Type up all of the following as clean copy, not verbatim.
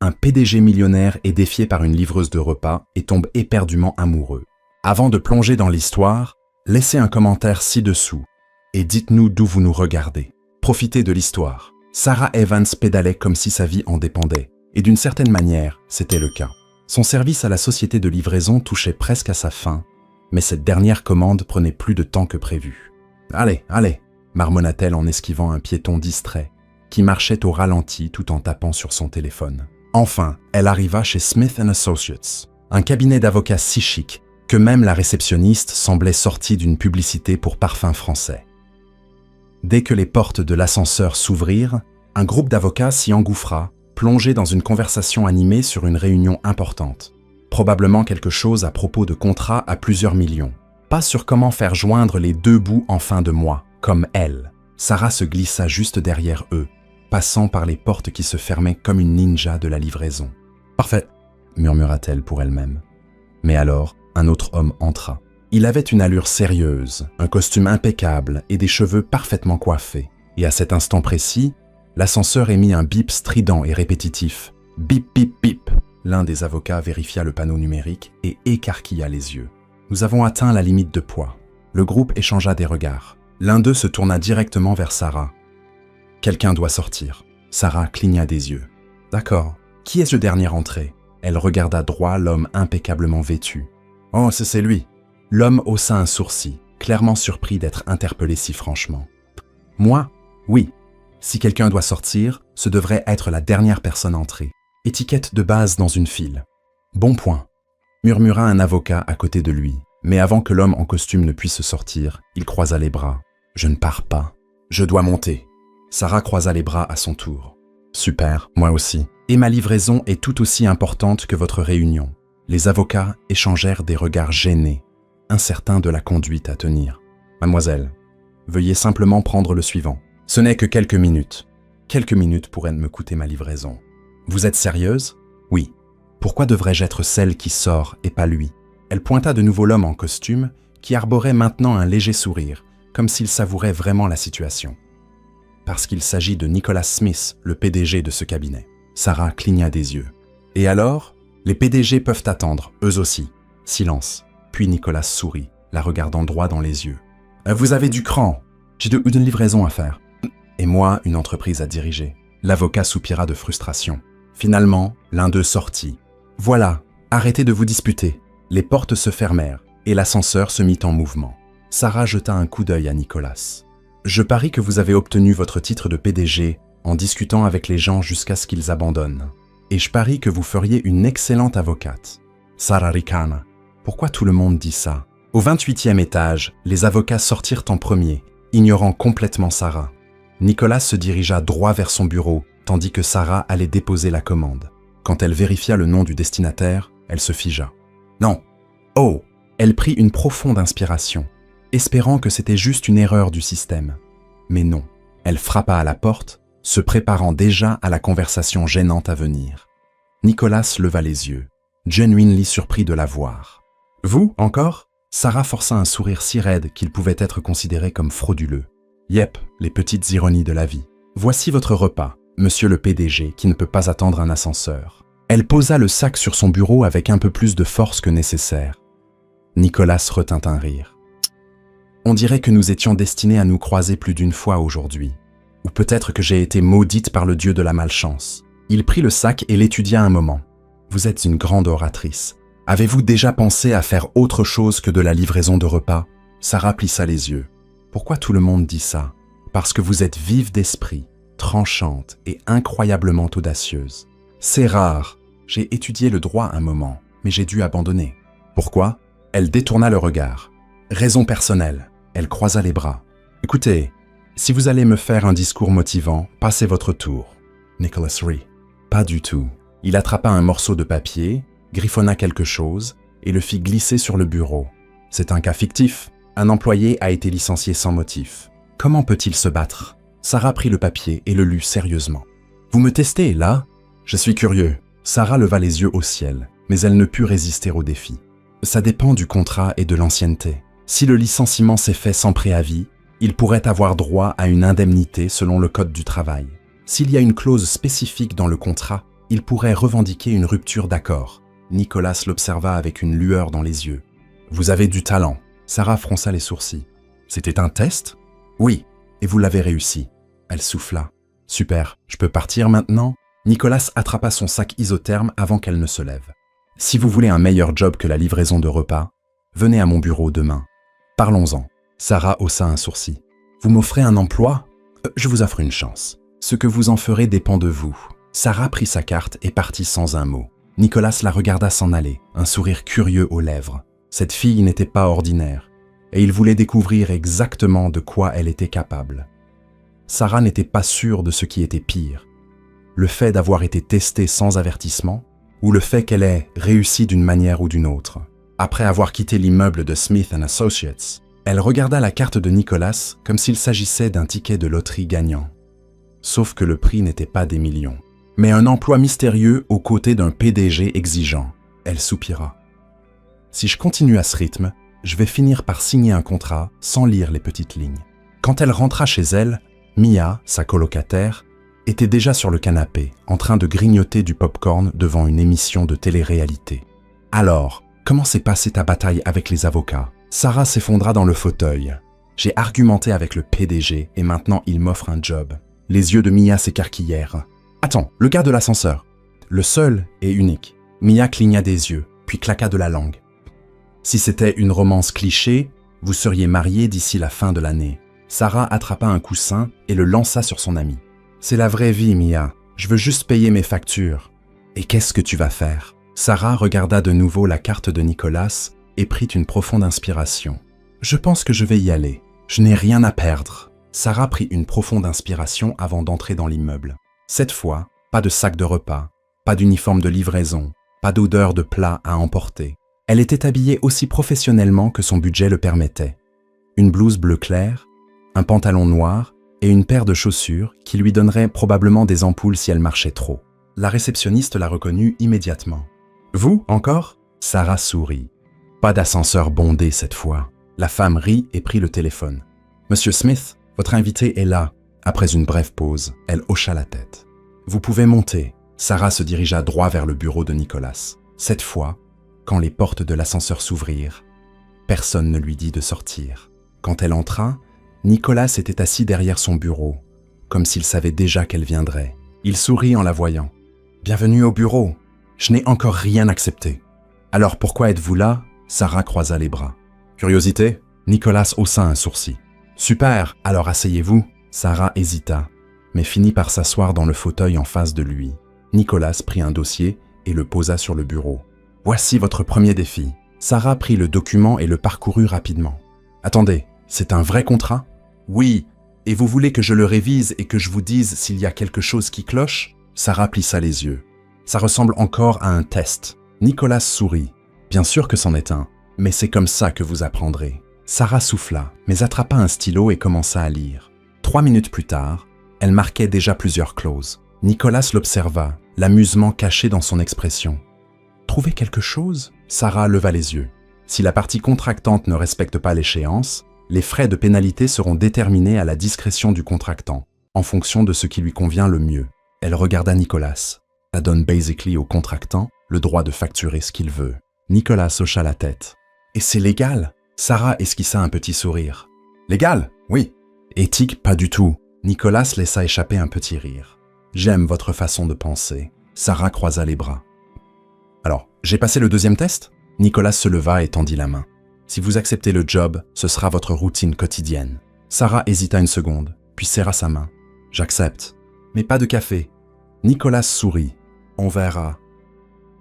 un PDG millionnaire est défié par une livreuse de repas et tombe éperdument amoureux. Avant de plonger dans l'histoire, laissez un commentaire ci-dessous et dites-nous d'où vous nous regardez. Profitez de l'histoire. Sarah Evans pédalait comme si sa vie en dépendait, et d'une certaine manière, c'était le cas. Son service à la société de livraison touchait presque à sa fin, mais cette dernière commande prenait plus de temps que prévu. « Allez, allez !» marmonna-t-elle en esquivant un piéton distrait, qui marchait au ralenti tout en tapant sur son téléphone. Enfin, elle arriva chez Smith & Associates, un cabinet d'avocats si chic que même la réceptionniste semblait sortie d'une publicité pour parfum français. Dès que les portes de l'ascenseur s'ouvrirent, un groupe d'avocats s'y engouffra, plongé dans une conversation animée sur une réunion importante. Probablement quelque chose à propos de contrats à plusieurs millions. Pas sur comment faire joindre les deux bouts en fin de mois, comme elle. Sarah se glissa juste derrière eux, passant par les portes qui se fermaient comme une ninja de la livraison. « Parfait !» murmura-t-elle pour elle-même. Mais alors, un autre homme entra. Il avait une allure sérieuse, un costume impeccable et des cheveux parfaitement coiffés. Et à cet instant précis, l'ascenseur émit un bip strident et répétitif. Bip, bip, bip. L'un des avocats vérifia le panneau numérique et écarquilla les yeux. Nous avons atteint la limite de poids. Le groupe échangea des regards. L'un d'eux se tourna directement vers Sarah. Quelqu'un doit sortir. Sarah cligna des yeux. D'accord. Qui est ce dernier entré? Elle regarda droit l'homme impeccablement vêtu. Oh, c'est lui. L'homme haussa un sourcil, clairement surpris d'être interpellé si franchement. Moi? Oui. Si quelqu'un doit sortir, ce devrait être la dernière personne entrée. Étiquette de base dans une file. Bon point, murmura un avocat à côté de lui. Mais avant que l'homme en costume ne puisse sortir, il croisa les bras. Je ne pars pas. Je dois monter. Sarah croisa les bras à son tour. Super, moi aussi. Et ma livraison est tout aussi importante que votre réunion. Les avocats échangèrent des regards gênés, incertains de la conduite à tenir. Mademoiselle, veuillez simplement prendre le suivant. Ce n'est que quelques minutes. Quelques minutes pourraient me coûter ma livraison. Vous êtes sérieuse? Oui. Pourquoi devrais-je être celle qui sort et pas lui? Elle pointa de nouveau l'homme en costume, qui arborait maintenant un léger sourire, comme s'il savourait vraiment la situation. Parce qu'il s'agit de Nicholas Smith, le PDG de ce cabinet. Sarah cligna des yeux. Et alors? Les PDG peuvent attendre, eux aussi. Silence. Puis Nicholas sourit, la regardant droit dans les yeux. « Vous avez du cran. J'ai une livraison à faire. Et moi, une entreprise à diriger. » L'avocat soupira de frustration. Finalement, l'un d'eux sortit. « Voilà, arrêtez de vous disputer. » Les portes se fermèrent et l'ascenseur se mit en mouvement. Sarah jeta un coup d'œil à Nicholas. « Je parie que vous avez obtenu votre titre de PDG en discutant avec les gens jusqu'à ce qu'ils abandonnent. Et je parie que vous feriez une excellente avocate. » Sarah ricana. Pourquoi tout le monde dit ça? Au 28e étage, les avocats sortirent en premier, ignorant complètement Sarah. Nicholas se dirigea droit vers son bureau, tandis que Sarah allait déposer la commande. Quand elle vérifia le nom du destinataire, elle se figea. Non. Oh! Elle prit une profonde inspiration, espérant que c'était juste une erreur du système. Mais non. Elle frappa à la porte, se préparant déjà à la conversation gênante à venir. Nicholas leva les yeux, genuinely surpris de la voir. « Vous, encore ?» Sarah força un sourire si raide qu'il pouvait être considéré comme frauduleux. « Yep, les petites ironies de la vie. Voici votre repas, monsieur le PDG, qui ne peut pas attendre un ascenseur. » Elle posa le sac sur son bureau avec un peu plus de force que nécessaire. Nicholas retint un rire. « On dirait que nous étions destinés à nous croiser plus d'une fois aujourd'hui. Ou peut-être que j'ai été maudite par le dieu de la malchance. » Il prit le sac et l'étudia un moment. « Vous êtes une grande oratrice. Avez-vous déjà pensé à faire autre chose que de la livraison de repas ?» Sarah plissa les yeux. « Pourquoi tout le monde dit ça? Parce que vous êtes vive d'esprit, tranchante et incroyablement audacieuse. C'est rare. J'ai étudié le droit un moment, mais j'ai dû abandonner. » Pourquoi? Elle détourna le regard. Raison personnelle. Elle croisa les bras. « Écoutez, si vous allez me faire un discours motivant, passez votre tour. » Nicholas rit. Pas du tout. Il attrapa un morceau de papier, griffonna quelque chose et le fit glisser sur le bureau. C'est un cas fictif. Un employé a été licencié sans motif. Comment peut-il se battre? Sarah prit le papier et le lut sérieusement. « Vous me testez, là? Je suis curieux. » Sarah leva les yeux au ciel, mais elle ne put résister au défi. Ça dépend du contrat et de l'ancienneté. Si le licenciement s'est fait sans préavis, il pourrait avoir droit à une indemnité selon le Code du travail. S'il y a une clause spécifique dans le contrat, il pourrait revendiquer une rupture d'accord. Nicolas l'observa avec une lueur dans les yeux. « Vous avez du talent. » Sarah fronça les sourcils. « C'était un test ?»« Oui, et vous l'avez réussi. » Elle souffla. « Super, je peux partir maintenant ?» Nicolas attrapa son sac isotherme avant qu'elle ne se lève. « Si vous voulez un meilleur job que la livraison de repas, venez à mon bureau demain. Parlons-en. » Sarah haussa un sourcil. « Vous m'offrez un emploi ? Je vous offre une chance. Ce que vous en ferez dépend de vous. » Sarah prit sa carte et partit sans un mot. Nicolas la regarda s'en aller, un sourire curieux aux lèvres. Cette fille n'était pas ordinaire, et il voulait découvrir exactement de quoi elle était capable. Sarah n'était pas sûre de ce qui était pire. Le fait d'avoir été testée sans avertissement, ou le fait qu'elle ait réussi d'une manière ou d'une autre. Après avoir quitté l'immeuble de Smith & Associates, elle regarda la carte de Nicolas comme s'il s'agissait d'un ticket de loterie gagnant. Sauf que le prix n'était pas des millions, mais un emploi mystérieux aux côtés d'un PDG exigeant. Elle soupira. Si je continue à ce rythme, je vais finir par signer un contrat sans lire les petites lignes. Quand elle rentra chez elle, Mia, sa colocataire, était déjà sur le canapé, en train de grignoter du popcorn devant une émission de télé-réalité. « Alors, comment s'est passée ta bataille avec les avocats ?» Sarah s'effondra dans le fauteuil. « J'ai argumenté avec le PDG et maintenant il m'offre un job. » Les yeux de Mia s'écarquillèrent. « Attends, le gars de l'ascenseur. » Le seul et unique. Mia cligna des yeux, puis claqua de la langue. « Si c'était une romance cliché, vous seriez mariés d'ici la fin de l'année. » Sarah attrapa un coussin et le lança sur son ami. « C'est la vraie vie, Mia. Je veux juste payer mes factures. »« Et qu'est-ce que tu vas faire ?» Sarah regarda de nouveau la carte de Nicolas et prit une profonde inspiration. « Je pense que je vais y aller. Je n'ai rien à perdre. » Sarah prit une profonde inspiration avant d'entrer dans l'immeuble. Cette fois, pas de sac de repas, pas d'uniforme de livraison, pas d'odeur de plat à emporter. Elle était habillée aussi professionnellement que son budget le permettait. Une blouse bleu clair, un pantalon noir et une paire de chaussures qui lui donneraient probablement des ampoules si elle marchait trop. La réceptionniste la reconnut immédiatement. « Vous, encore ?» Sarah sourit. Pas d'ascenseur bondé cette fois. La femme rit et prit le téléphone. « Monsieur Smith, votre invité est là. » Après une brève pause, elle hocha la tête. « Vous pouvez monter. » Sarah se dirigea droit vers le bureau de Nicolas. Cette fois, quand les portes de l'ascenseur s'ouvrirent, personne ne lui dit de sortir. Quand elle entra, Nicolas était assis derrière son bureau, comme s'il savait déjà qu'elle viendrait. Il sourit en la voyant. « Bienvenue au bureau. Je n'ai encore rien accepté. »« Alors pourquoi êtes-vous là ?» Sarah croisa les bras. « Curiosité ?» Nicolas haussa un sourcil. « Super, alors asseyez-vous. » Sarah hésita, mais finit par s'asseoir dans le fauteuil en face de lui. Nicolas prit un dossier et le posa sur le bureau. « Voici votre premier défi. » Sarah prit le document et le parcourut rapidement. « Attendez, c'est un vrai contrat ?»« Oui, et vous voulez que je le révise et que je vous dise s'il y a quelque chose qui cloche ?» Sarah plissa les yeux. « Ça ressemble encore à un test. » Nicolas sourit. « Bien sûr que c'en est un, mais c'est comme ça que vous apprendrez. » Sarah souffla, mais attrapa un stylo et commença à lire. 3 minutes plus tard, elle marquait déjà plusieurs clauses. Nicolas l'observa, l'amusement caché dans son expression. « Trouvez quelque chose ?» Sarah leva les yeux. « Si la partie contractante ne respecte pas l'échéance, les frais de pénalité seront déterminés à la discrétion du contractant, en fonction de ce qui lui convient le mieux. » Elle regarda Nicolas. « Ça donne basically au contractant le droit de facturer ce qu'il veut. » Nicolas hocha la tête. « Et c'est légal ?» Sarah esquissa un petit sourire. « Légal, oui. Éthique, pas du tout. » Nicolas laissa échapper un petit rire. « J'aime votre façon de penser. » Sarah croisa les bras. « Alors, j'ai passé le deuxième test ?» Nicolas se leva et tendit la main. « Si vous acceptez le job, ce sera votre routine quotidienne. » Sarah hésita une seconde, puis serra sa main. « J'accepte. Mais pas de café. » Nicolas sourit. « On verra. »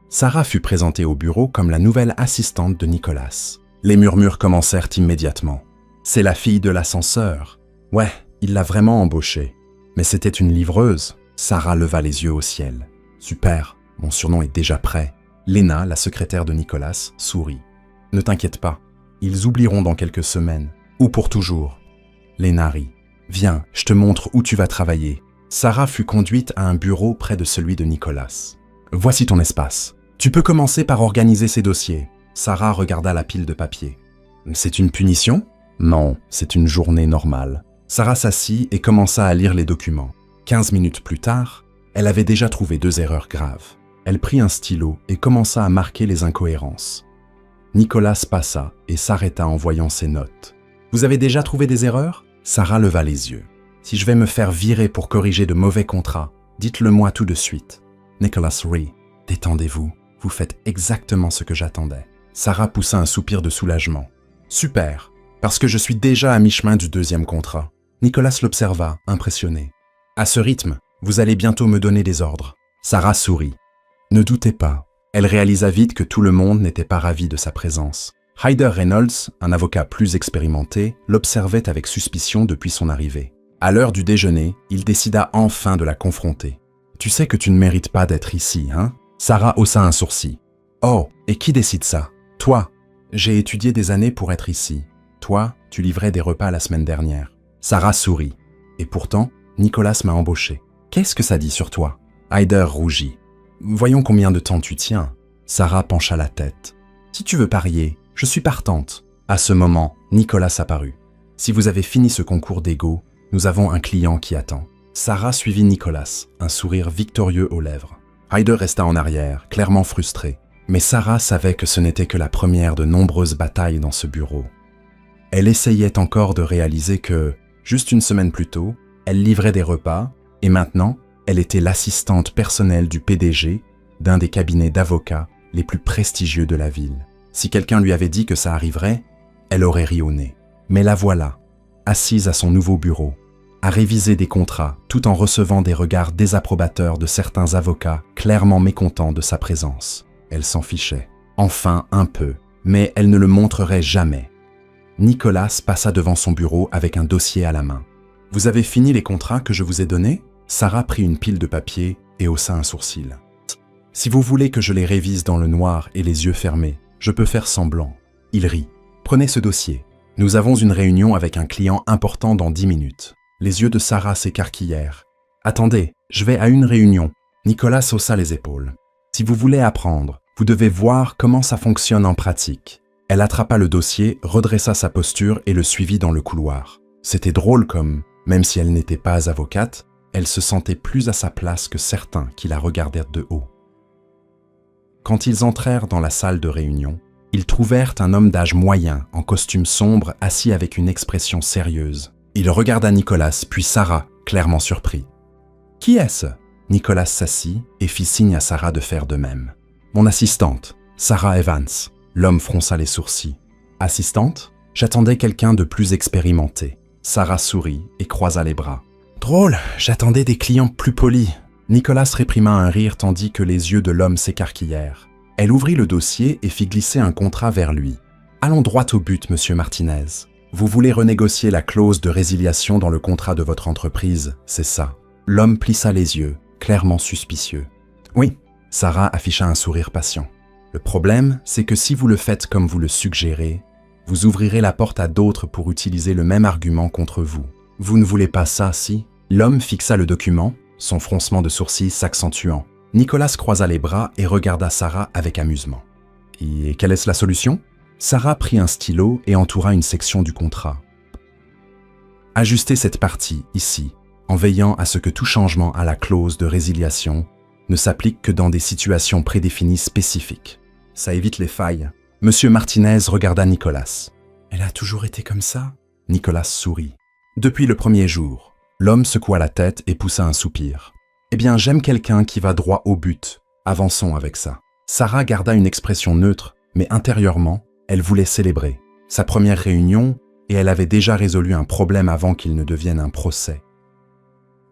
Sarah fut présentée au bureau comme la nouvelle assistante de Nicolas. Les murmures commencèrent immédiatement. « C'est la fille de l'ascenseur. » « Ouais, il l'a vraiment embauchée. Mais c'était une livreuse. » Sarah leva les yeux au ciel. « Super, mon surnom est déjà prêt. » Léna, la secrétaire de Nicolas, sourit. « Ne t'inquiète pas, ils oublieront dans quelques semaines, ou pour toujours. » Léna rit. « Viens, je te montre où tu vas travailler. » Sarah fut conduite à un bureau près de celui de Nicolas. « Voici ton espace. Tu peux commencer par organiser ces dossiers. » Sarah regarda la pile de papier. « C'est une punition ? » « Non, c'est une journée normale. » Sarah s'assit et commença à lire les documents. 15 minutes plus tard, Elle avait déjà trouvé 2 erreurs graves. Elle prit un stylo et commença à marquer les incohérences. Nicolas passa et s'arrêta en voyant ses notes. « Vous avez déjà trouvé des erreurs ?» Sarah leva les yeux. « Si je vais me faire virer pour corriger de mauvais contrats, dites-le moi tout de suite. » Nicholas rit. « Détendez-vous, vous faites exactement ce que j'attendais. » Sarah poussa un soupir de soulagement. « Super, parce que je suis déjà à mi-chemin du 2e contrat. » Nicolas l'observa, impressionné. « À ce rythme, vous allez bientôt me donner des ordres. » Sarah sourit. Ne doutez pas. Elle réalisa vite que tout le monde n'était pas ravi de sa présence. Hyder Reynolds, un avocat plus expérimenté, l'observait avec suspicion depuis son arrivée. À l'heure du déjeuner, il décida enfin de la confronter. « Tu sais que tu ne mérites pas d'être ici, hein ?» Sarah haussa un sourcil. « Oh, et qui décide ça ? Toi. J'ai étudié des années pour être ici. Toi, tu livrais des repas la semaine dernière. » Sarah sourit. « Et pourtant, Nicolas m'a embauché. Qu'est-ce que ça dit sur toi ?» Hyder rougit. « Voyons combien de temps tu tiens. » Sarah pencha la tête. « Si tu veux parier, je suis partante. » À ce moment, Nicolas apparut. « Si vous avez fini ce concours d'ego, nous avons un client qui attend. » Sarah suivit Nicolas, un sourire victorieux aux lèvres. Hyder resta en arrière, clairement frustré. Mais Sarah savait que ce n'était que la première de nombreuses batailles dans ce bureau. Elle essayait encore de réaliser que, juste une semaine plus tôt, elle livrait des repas, et maintenant, elle était l'assistante personnelle du PDG d'un des cabinets d'avocats les plus prestigieux de la ville. Si quelqu'un lui avait dit que ça arriverait, elle aurait ri au nez. Mais la voilà, assise à son nouveau bureau, à réviser des contrats tout en recevant des regards désapprobateurs de certains avocats clairement mécontents de sa présence. Elle s'en fichait. Enfin un peu, mais elle ne le montrerait jamais. Nicolas passa devant son bureau avec un dossier à la main. « Vous avez fini les contrats que je vous ai donnés ?» Sarah prit une pile de papier et haussa un sourcil. « Si vous voulez que je les révise dans le noir et les yeux fermés, je peux faire semblant. » Il rit. « Prenez ce dossier. Nous avons une réunion avec un client important dans 10 minutes. » Les yeux de Sarah s'écarquillèrent. « Attendez, je vais à une réunion. » Nicolas haussa les épaules. « Si vous voulez apprendre, vous devez voir comment ça fonctionne en pratique. » Elle attrapa le dossier, redressa sa posture et le suivit dans le couloir. C'était drôle comme, même si elle n'était pas avocate, elle se sentait plus à sa place que certains qui la regardèrent de haut. Quand ils entrèrent dans la salle de réunion, ils trouvèrent un homme d'âge moyen, en costume sombre, assis avec une expression sérieuse. Il regarda Nicolas, puis Sarah, clairement surpris. « Qui est-ce » Nicolas s'assit et fit signe à Sarah de faire de même. « Mon assistante, Sarah Evans. » L'homme fronça les sourcils. « Assistante ? J'attendais quelqu'un de plus expérimenté. » Sarah sourit et croisa les bras. « Drôle, j'attendais des clients plus polis. » Nicolas réprima un rire tandis que les yeux de l'homme s'écarquillèrent. Elle ouvrit le dossier et fit glisser un contrat vers lui. « Allons droit au but, monsieur Martinez. Vous voulez renégocier la clause de résiliation dans le contrat de votre entreprise, c'est ça ?» L'homme plissa les yeux, clairement suspicieux. « Oui. » Sarah afficha un sourire patient. « Le problème, c'est que si vous le faites comme vous le suggérez, vous ouvrirez la porte à d'autres pour utiliser le même argument contre vous. Vous ne voulez pas ça, si ?» L'homme fixa le document, son froncement de sourcils s'accentuant. Nicolas croisa les bras et regarda Sarah avec amusement. « Et quelle est la solution ?» Sarah prit un stylo et entoura une section du contrat. « Ajustez cette partie, ici, en veillant à ce que tout changement à la clause de résiliation ne s'applique que dans des situations prédéfinies spécifiques. Ça évite les failles. » Monsieur Martinez regarda Nicolas. « Elle a toujours été comme ça ?» Nicolas sourit. « Depuis le premier jour. » L'homme secoua la tête et poussa un soupir. « Eh bien, j'aime quelqu'un qui va droit au but. Avançons avec ça. » Sarah garda une expression neutre, mais intérieurement, elle voulait célébrer. Sa première réunion, et elle avait déjà résolu un problème avant qu'il ne devienne un procès.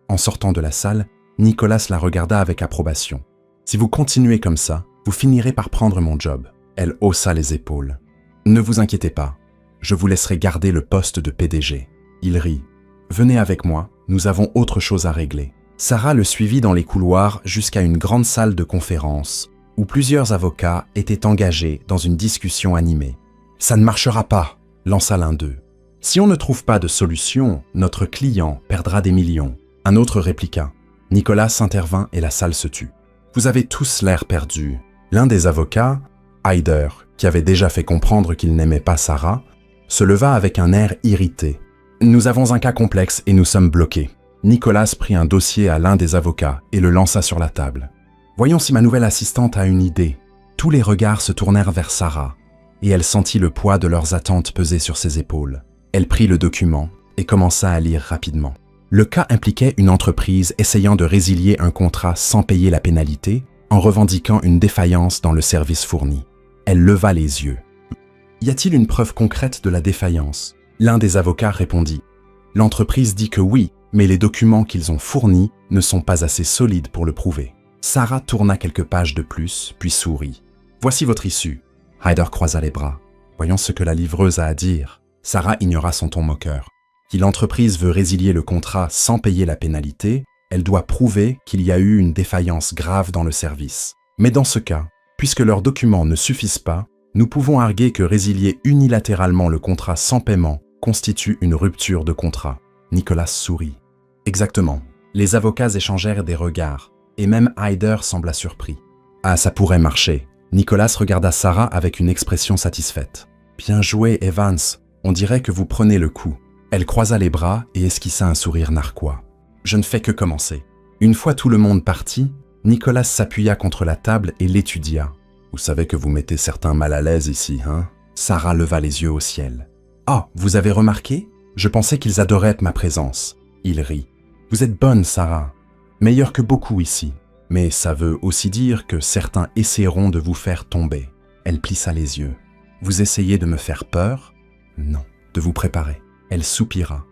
En sortant de la salle, Nicolas la regarda avec approbation. « Si vous continuez comme ça, vous finirez par prendre mon job. » Elle haussa les épaules. « Ne vous inquiétez pas, je vous laisserai garder le poste de PDG. » Il rit. « Venez avec moi, nous avons autre chose à régler. » Sarah le suivit dans les couloirs jusqu'à une grande salle de conférence où plusieurs avocats étaient engagés dans une discussion animée. « Ça ne marchera pas !» lança l'un d'eux. « Si on ne trouve pas de solution, notre client perdra des millions. » Un autre répliqua. Nicolas intervint et la salle se tut. « Vous avez tous l'air perdus. » L'un des avocats, Hyder, qui avait déjà fait comprendre qu'il n'aimait pas Sarah, se leva avec un air irrité. « Nous avons un cas complexe et nous sommes bloqués. » Nicolas prit un dossier à l'un des avocats et le lança sur la table. Voyons si ma nouvelle assistante a une idée. Tous les regards se tournèrent vers Sarah, et elle sentit le poids de leurs attentes peser sur ses épaules. Elle prit le document et commença à lire rapidement. Le cas impliquait une entreprise essayant de résilier un contrat sans payer la pénalité en revendiquant une défaillance dans le service fourni. Elle leva les yeux. « Y a-t-il une preuve concrète de la défaillance ?» L'un des avocats répondit. « L'entreprise dit que oui, mais les documents qu'ils ont fournis ne sont pas assez solides pour le prouver. » Sarah tourna quelques pages de plus, puis sourit. « Voici votre issue. » Hyder croisa les bras. Voyons ce que la livreuse a à dire. Sarah ignora son ton moqueur. Si l'entreprise veut résilier le contrat sans payer la pénalité, elle doit prouver qu'il y a eu une défaillance grave dans le service. Mais dans ce cas, puisque leurs documents ne suffisent pas, nous pouvons arguer que résilier unilatéralement le contrat sans paiement constitue une rupture de contrat. Nicolas sourit. Exactement. Les avocats échangèrent des regards, et même Hyder sembla surpris. Ah, ça pourrait marcher. Nicolas regarda Sarah avec une expression satisfaite. Bien joué, Evans. On dirait que vous prenez le coup. Elle croisa les bras et esquissa un sourire narquois. Je ne fais que commencer. Une fois tout le monde parti, Nicolas s'appuya contre la table et l'étudia. Vous savez que vous mettez certains mal à l'aise ici, hein? Sarah leva les yeux au ciel. Ah, vous avez remarqué? Je pensais qu'ils adoraient ma présence. Il rit. Vous êtes bonne, Sarah. Meilleure que beaucoup ici. Mais ça veut aussi dire que certains essaieront de vous faire tomber. Elle plissa les yeux. Vous essayez de me faire peur? Non, de vous préparer. Elle soupira.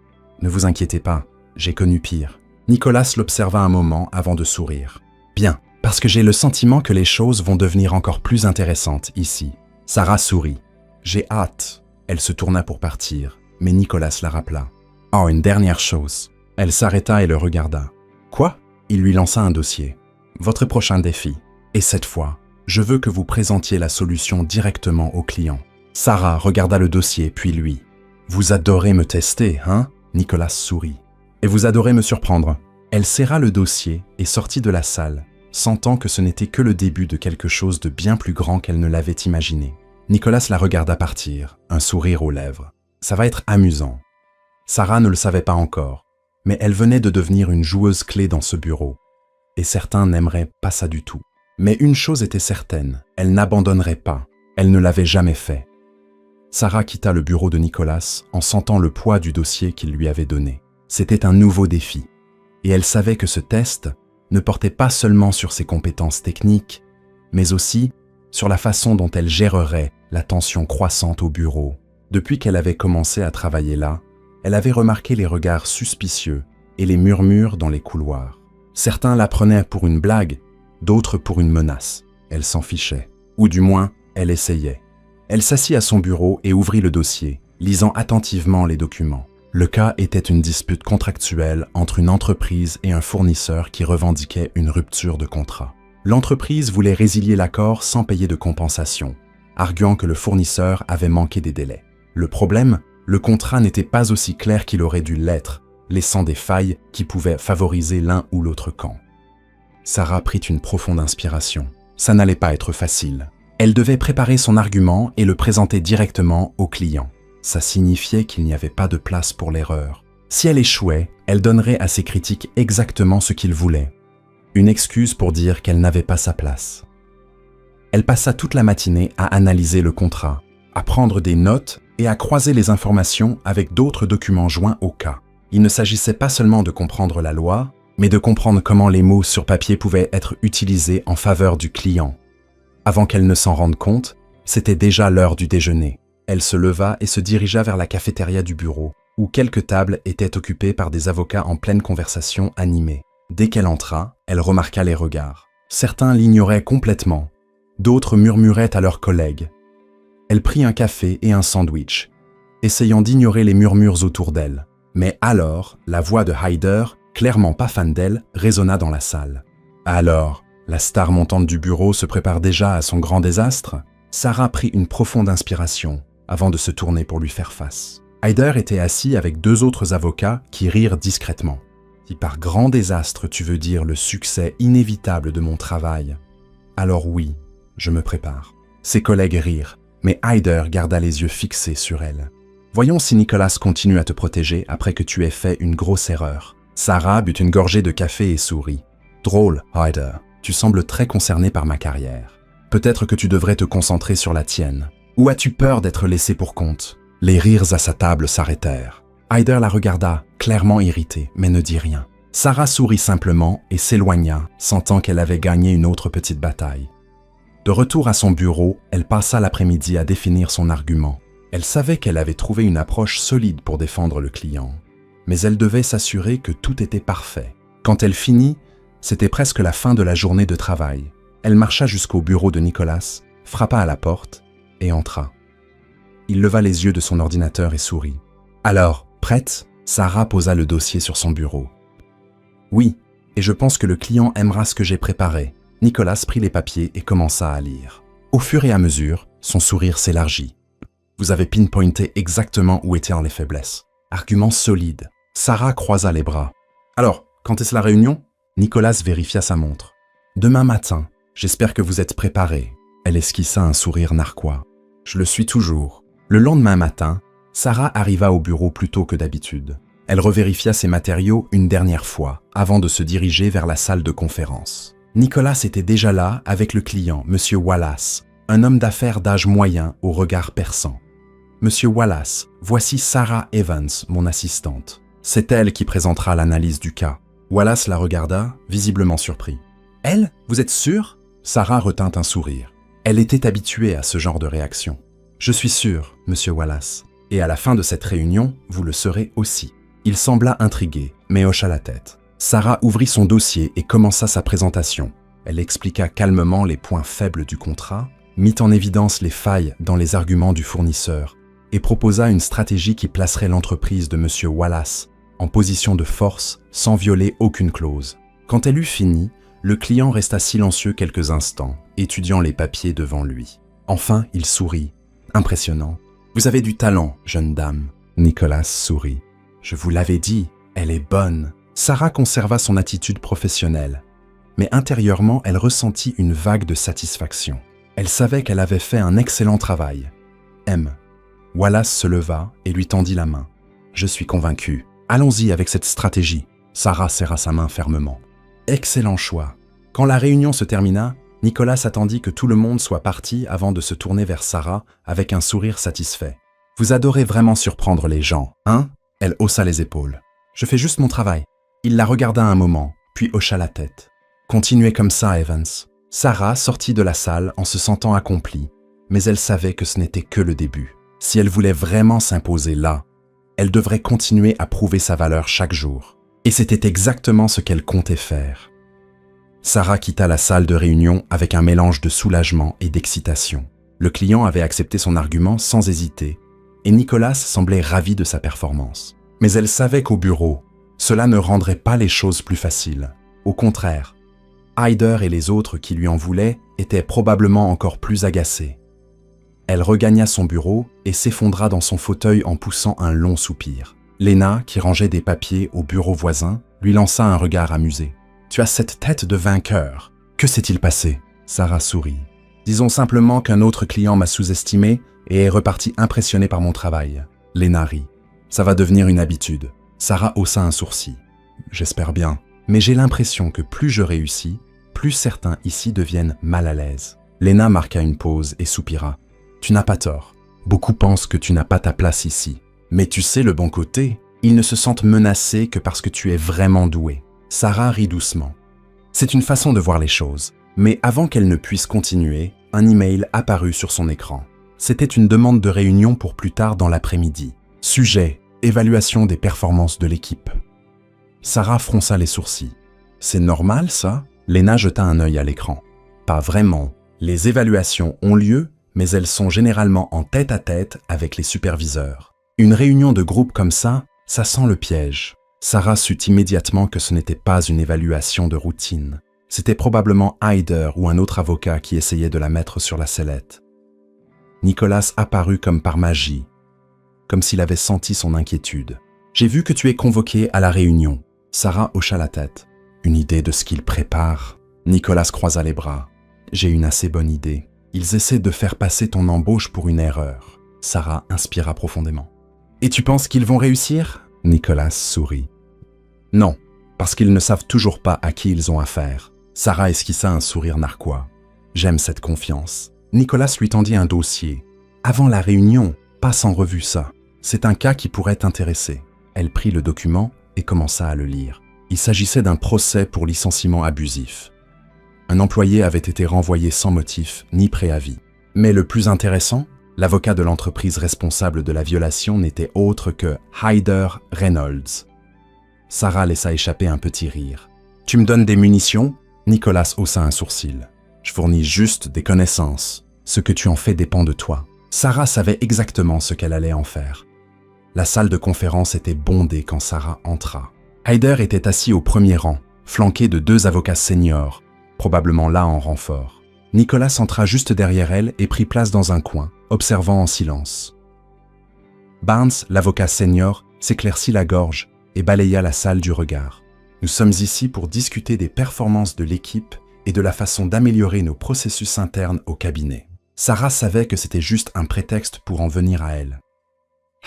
Ne vous inquiétez pas, j'ai connu pire. Nicolas l'observa un moment avant de sourire. Bien, parce que j'ai le sentiment que les choses vont devenir encore plus intéressantes ici. Sarah sourit. J'ai hâte. Elle se tourna pour partir, mais Nicolas la rappela. Oh, une dernière chose. Elle s'arrêta et le regarda. Quoi? Il lui lança un dossier. Votre prochain défi. Et cette fois, je veux que vous présentiez la solution directement au client. Sarah regarda le dossier, puis lui. Vous adorez me tester, hein? Nicolas sourit. Et vous adorez me surprendre. Elle serra le dossier et sortit de la salle, sentant que ce n'était que le début de quelque chose de bien plus grand qu'elle ne l'avait imaginé. Nicolas la regarda partir, un sourire aux lèvres. Ça va être amusant. Sarah ne le savait pas encore, mais elle venait de devenir une joueuse clé dans ce bureau. Et certains n'aimeraient pas ça du tout. Mais une chose était certaine, elle n'abandonnerait pas. Elle ne l'avait jamais fait. Sarah quitta le bureau de Nicolas en sentant le poids du dossier qu'il lui avait donné. C'était un nouveau défi. Et elle savait que ce test ne portait pas seulement sur ses compétences techniques, mais aussi sur la façon dont elle gérerait la tension croissante au bureau. Depuis qu'elle avait commencé à travailler là, elle avait remarqué les regards suspicieux et les murmures dans les couloirs. Certains la prenaient pour une blague, d'autres pour une menace. Elle s'en fichait, ou du moins, elle essayait. Elle s'assit à son bureau et ouvrit le dossier, lisant attentivement les documents. Le cas était une dispute contractuelle entre une entreprise et un fournisseur qui revendiquait une rupture de contrat. L'entreprise voulait résilier l'accord sans payer de compensation, arguant que le fournisseur avait manqué des délais. Le problème, le contrat n'était pas aussi clair qu'il aurait dû l'être, laissant des failles qui pouvaient favoriser l'un ou l'autre camp. Sarah prit une profonde inspiration. Ça n'allait pas être facile. Elle devait préparer son argument et le présenter directement au client. Ça signifiait qu'il n'y avait pas de place pour l'erreur. Si elle échouait, elle donnerait à ses critiques exactement ce qu'ils voulaient. Une excuse pour dire qu'elle n'avait pas sa place. Elle passa toute la matinée à analyser le contrat, à prendre des notes et à croiser les informations avec d'autres documents joints au cas. Il ne s'agissait pas seulement de comprendre la loi, mais de comprendre comment les mots sur papier pouvaient être utilisés en faveur du client. Avant qu'elle ne s'en rende compte, c'était déjà l'heure du déjeuner. Elle se leva et se dirigea vers la cafétéria du bureau, où quelques tables étaient occupées par des avocats en pleine conversation animée. Dès qu'elle entra, elle remarqua les regards. Certains l'ignoraient complètement, d'autres murmuraient à leurs collègues. Elle prit un café et un sandwich, essayant d'ignorer les murmures autour d'elle. Mais alors, la voix de Hyder, clairement pas fan d'elle, résonna dans la salle. Alors, la star montante du bureau se prépare déjà à son grand désastre? Sarah prit une profonde inspiration avant de se tourner pour lui faire face. Hyder était assis avec deux autres avocats qui rirent discrètement. Si par grand désastre tu veux dire le succès inévitable de mon travail, alors oui, je me prépare. Ses collègues rirent, mais Hyder garda les yeux fixés sur elle. Voyons si Nicolas continue à te protéger après que tu aies fait une grosse erreur. Sarah but une gorgée de café et sourit. Drôle, Hyder, tu sembles très concerné par ma carrière. Peut-être que tu devrais te concentrer sur la tienne. Ou as-tu peur d'être laissé pour compte? Les rires à sa table s'arrêtèrent. Hyder la regarda, clairement irrité, mais ne dit rien. Sarah sourit simplement et s'éloigna, sentant qu'elle avait gagné une autre petite bataille. De retour à son bureau, elle passa l'après-midi à définir son argument. Elle savait qu'elle avait trouvé une approche solide pour défendre le client. Mais elle devait s'assurer que tout était parfait. Quand elle finit, c'était presque la fin de la journée de travail. Elle marcha jusqu'au bureau de Nicolas, frappa à la porte et entra. Il leva les yeux de son ordinateur et sourit. « Alors, prête ?» Sarah posa le dossier sur son bureau. « Oui, et je pense que le client aimera ce que j'ai préparé. » Nicolas prit les papiers et commença à lire. Au fur et à mesure, son sourire s'élargit. « Vous avez pinpointé exactement où étaient les faiblesses. Argument solide. » Sarah croisa les bras. « Alors, quand est-ce la réunion ?» Nicolas vérifia sa montre. « Demain matin. J'espère que vous êtes préparés. » Elle esquissa un sourire narquois. « Je le suis toujours. » Le lendemain matin, Sarah arriva au bureau plus tôt que d'habitude. Elle revérifia ses matériaux une dernière fois avant de se diriger vers la salle de conférence. Nicolas était déjà là avec le client, M. Wallace, un homme d'affaires d'âge moyen au regard perçant. « Monsieur Wallace, voici Sarah Evans, mon assistante. C'est elle qui présentera l'analyse du cas. » Wallace la regarda, visiblement surpris. « Elle? Vous êtes sûr ?» Sarah retint un sourire. Elle était habituée à ce genre de réaction. « Je suis sûr, Monsieur Wallace. Et à la fin de cette réunion, vous le serez aussi. » Il sembla intrigué, mais hocha la tête. Sarah ouvrit son dossier et commença sa présentation. Elle expliqua calmement les points faibles du contrat, mit en évidence les failles dans les arguments du fournisseur et proposa une stratégie qui placerait l'entreprise de M. Wallace en position de force sans violer aucune clause. Quand elle eut fini, le client resta silencieux quelques instants, étudiant les papiers devant lui. Enfin, il sourit. Impressionnant. « Vous avez du talent, jeune dame. » Nicolas sourit. « Je vous l'avais dit, elle est bonne. » Sarah conserva son attitude professionnelle, mais intérieurement, elle ressentit une vague de satisfaction. Elle savait qu'elle avait fait un excellent travail. M. Wallace se leva et lui tendit la main. « Je suis convaincu. Allons-y avec cette stratégie. » Sarah serra sa main fermement. Excellent choix. Quand la réunion se termina, Nicolas attendit que tout le monde soit parti avant de se tourner vers Sarah avec un sourire satisfait. « Vous adorez vraiment surprendre les gens, hein ?» Elle haussa les épaules. « Je fais juste mon travail. » Il la regarda un moment, puis hocha la tête. « Continuez comme ça, Evans. » Sarah sortit de la salle en se sentant accomplie, mais elle savait que ce n'était que le début. Si elle voulait vraiment s'imposer là, elle devrait continuer à prouver sa valeur chaque jour. Et c'était exactement ce qu'elle comptait faire. Sarah quitta la salle de réunion avec un mélange de soulagement et d'excitation. Le client avait accepté son argument sans hésiter, et Nicolas semblait ravi de sa performance. Mais elle savait qu'au bureau, cela ne rendrait pas les choses plus faciles. Au contraire, Hyder et les autres qui lui en voulaient étaient probablement encore plus agacés. Elle regagna son bureau et s'effondra dans son fauteuil en poussant un long soupir. Lena, qui rangeait des papiers au bureau voisin, lui lança un regard amusé. « Tu as cette tête de vainqueur. Que s'est-il passé ?» Sarah sourit. « Disons simplement qu'un autre client m'a sous-estimé et est reparti impressionné par mon travail. » Lena rit. « Ça va devenir une habitude. » Sarah haussa un sourcil. « J'espère bien. Mais j'ai l'impression que plus je réussis, plus certains ici deviennent mal à l'aise. » Lena marqua une pause et soupira. « Tu n'as pas tort. Beaucoup pensent que tu n'as pas ta place ici. Mais tu sais le bon côté, ils ne se sentent menacés que parce que tu es vraiment doué. » Sarah rit doucement. C'est une façon de voir les choses. Mais avant qu'elle ne puisse continuer, un email apparut sur son écran. C'était une demande de réunion pour plus tard dans l'après-midi. Sujet: évaluation des performances de l'équipe. Sarah fronça les sourcils. « C'est normal, ça ?» Lena jeta un œil à l'écran. « Pas vraiment. Les évaluations ont lieu, mais elles sont généralement en tête-à-tête avec les superviseurs. Une réunion de groupe comme ça sent le piège. » Sarah sut immédiatement que ce n'était pas une évaluation de routine. C'était probablement Hyder ou un autre avocat qui essayait de la mettre sur la sellette. Nicolas apparut comme par magie, comme s'il avait senti son inquiétude. « J'ai vu que tu es convoqué à la réunion. » Sarah hocha la tête. « Une idée de ce qu'ils préparent ?» Nicolas croisa les bras. « J'ai une assez bonne idée. Ils essaient de faire passer ton embauche pour une erreur. » Sarah inspira profondément. « Et tu penses qu'ils vont réussir ?» Nicolas sourit. « Non, Parce qu'ils ne savent toujours pas à qui ils ont affaire. Sarah esquissa un sourire narquois. J'aime cette confiance. Nicolas lui tendit un dossier. Avant la réunion, passe en revue ça. C'est un cas qui pourrait t'intéresser. Elle prit le document et commença à le lire. Il s'agissait d'un procès pour licenciement abusif. Un employé avait été renvoyé sans motif ni préavis. Mais le plus intéressant, l'avocat de l'entreprise responsable de la violation n'était autre que Hyder Reynolds. Sarah laissa échapper un petit rire. « Tu me donnes des munitions ?» Nicolas haussa un sourcil. « Je fournis juste des connaissances. Ce que tu en fais dépend de toi. » Sarah savait exactement ce qu'elle allait en faire. La salle de conférence était bondée quand Sarah entra. Hyder était assis au premier rang, flanqué de 2 avocats seniors, probablement là en renfort. Nicolas entra juste derrière elle et prit place dans un coin, observant en silence. Barnes, l'avocat senior, s'éclaircit la gorge et balaya la salle du regard. « Nous sommes ici pour discuter des performances de l'équipe et de la façon d'améliorer nos processus internes au cabinet. » Sarah savait que c'était juste un prétexte pour en venir à elle.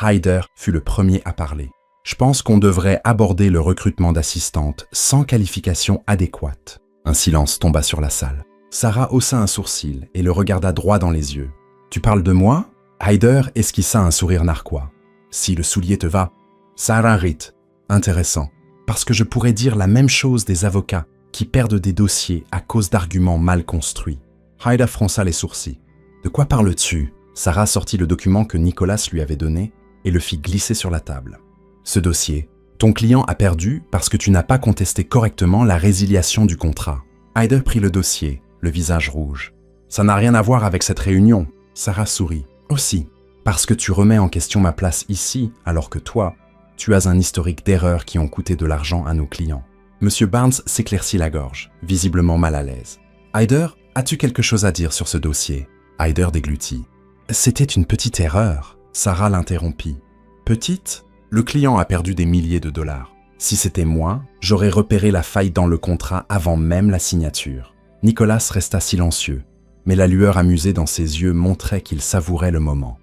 Hyder fut le premier à parler. « Je pense qu'on devrait aborder le recrutement d'assistantes sans qualification adéquate. » Un silence tomba sur la salle. Sarah haussa un sourcil et le regarda droit dans les yeux. « Tu parles de moi ?» Hyder esquissa un sourire narquois. « Si le soulier te va. » Sarah rit. « Intéressant, parce que je pourrais dire la même chose des avocats qui perdent des dossiers à cause d'arguments mal construits. » Hyder fronça les sourcils. « De quoi parles-tu » Sarah sortit le document que Nicolas lui avait donné et le fit glisser sur la table. « Ce dossier, ton client a perdu parce que tu n'as pas contesté correctement la résiliation du contrat. » Hyder prit le dossier, le visage rouge. « Ça n'a rien à voir avec cette réunion. » Sarah sourit. « Aussi, parce que tu remets en question ma place ici alors que toi, tu as un historique d'erreurs qui ont coûté de l'argent à nos clients. » Monsieur Barnes s'éclaircit la gorge, visiblement mal à l'aise. « Hyder, as-tu quelque chose à dire sur ce dossier ?» Hyder déglutit. « C'était une petite erreur. » Sarah l'interrompit. « Petite ? Le client a perdu des milliers de dollars. Si c'était moi, j'aurais repéré la faille dans le contrat avant même la signature. » Nicolas resta silencieux, mais la lueur amusée dans ses yeux montrait qu'il savourait le moment.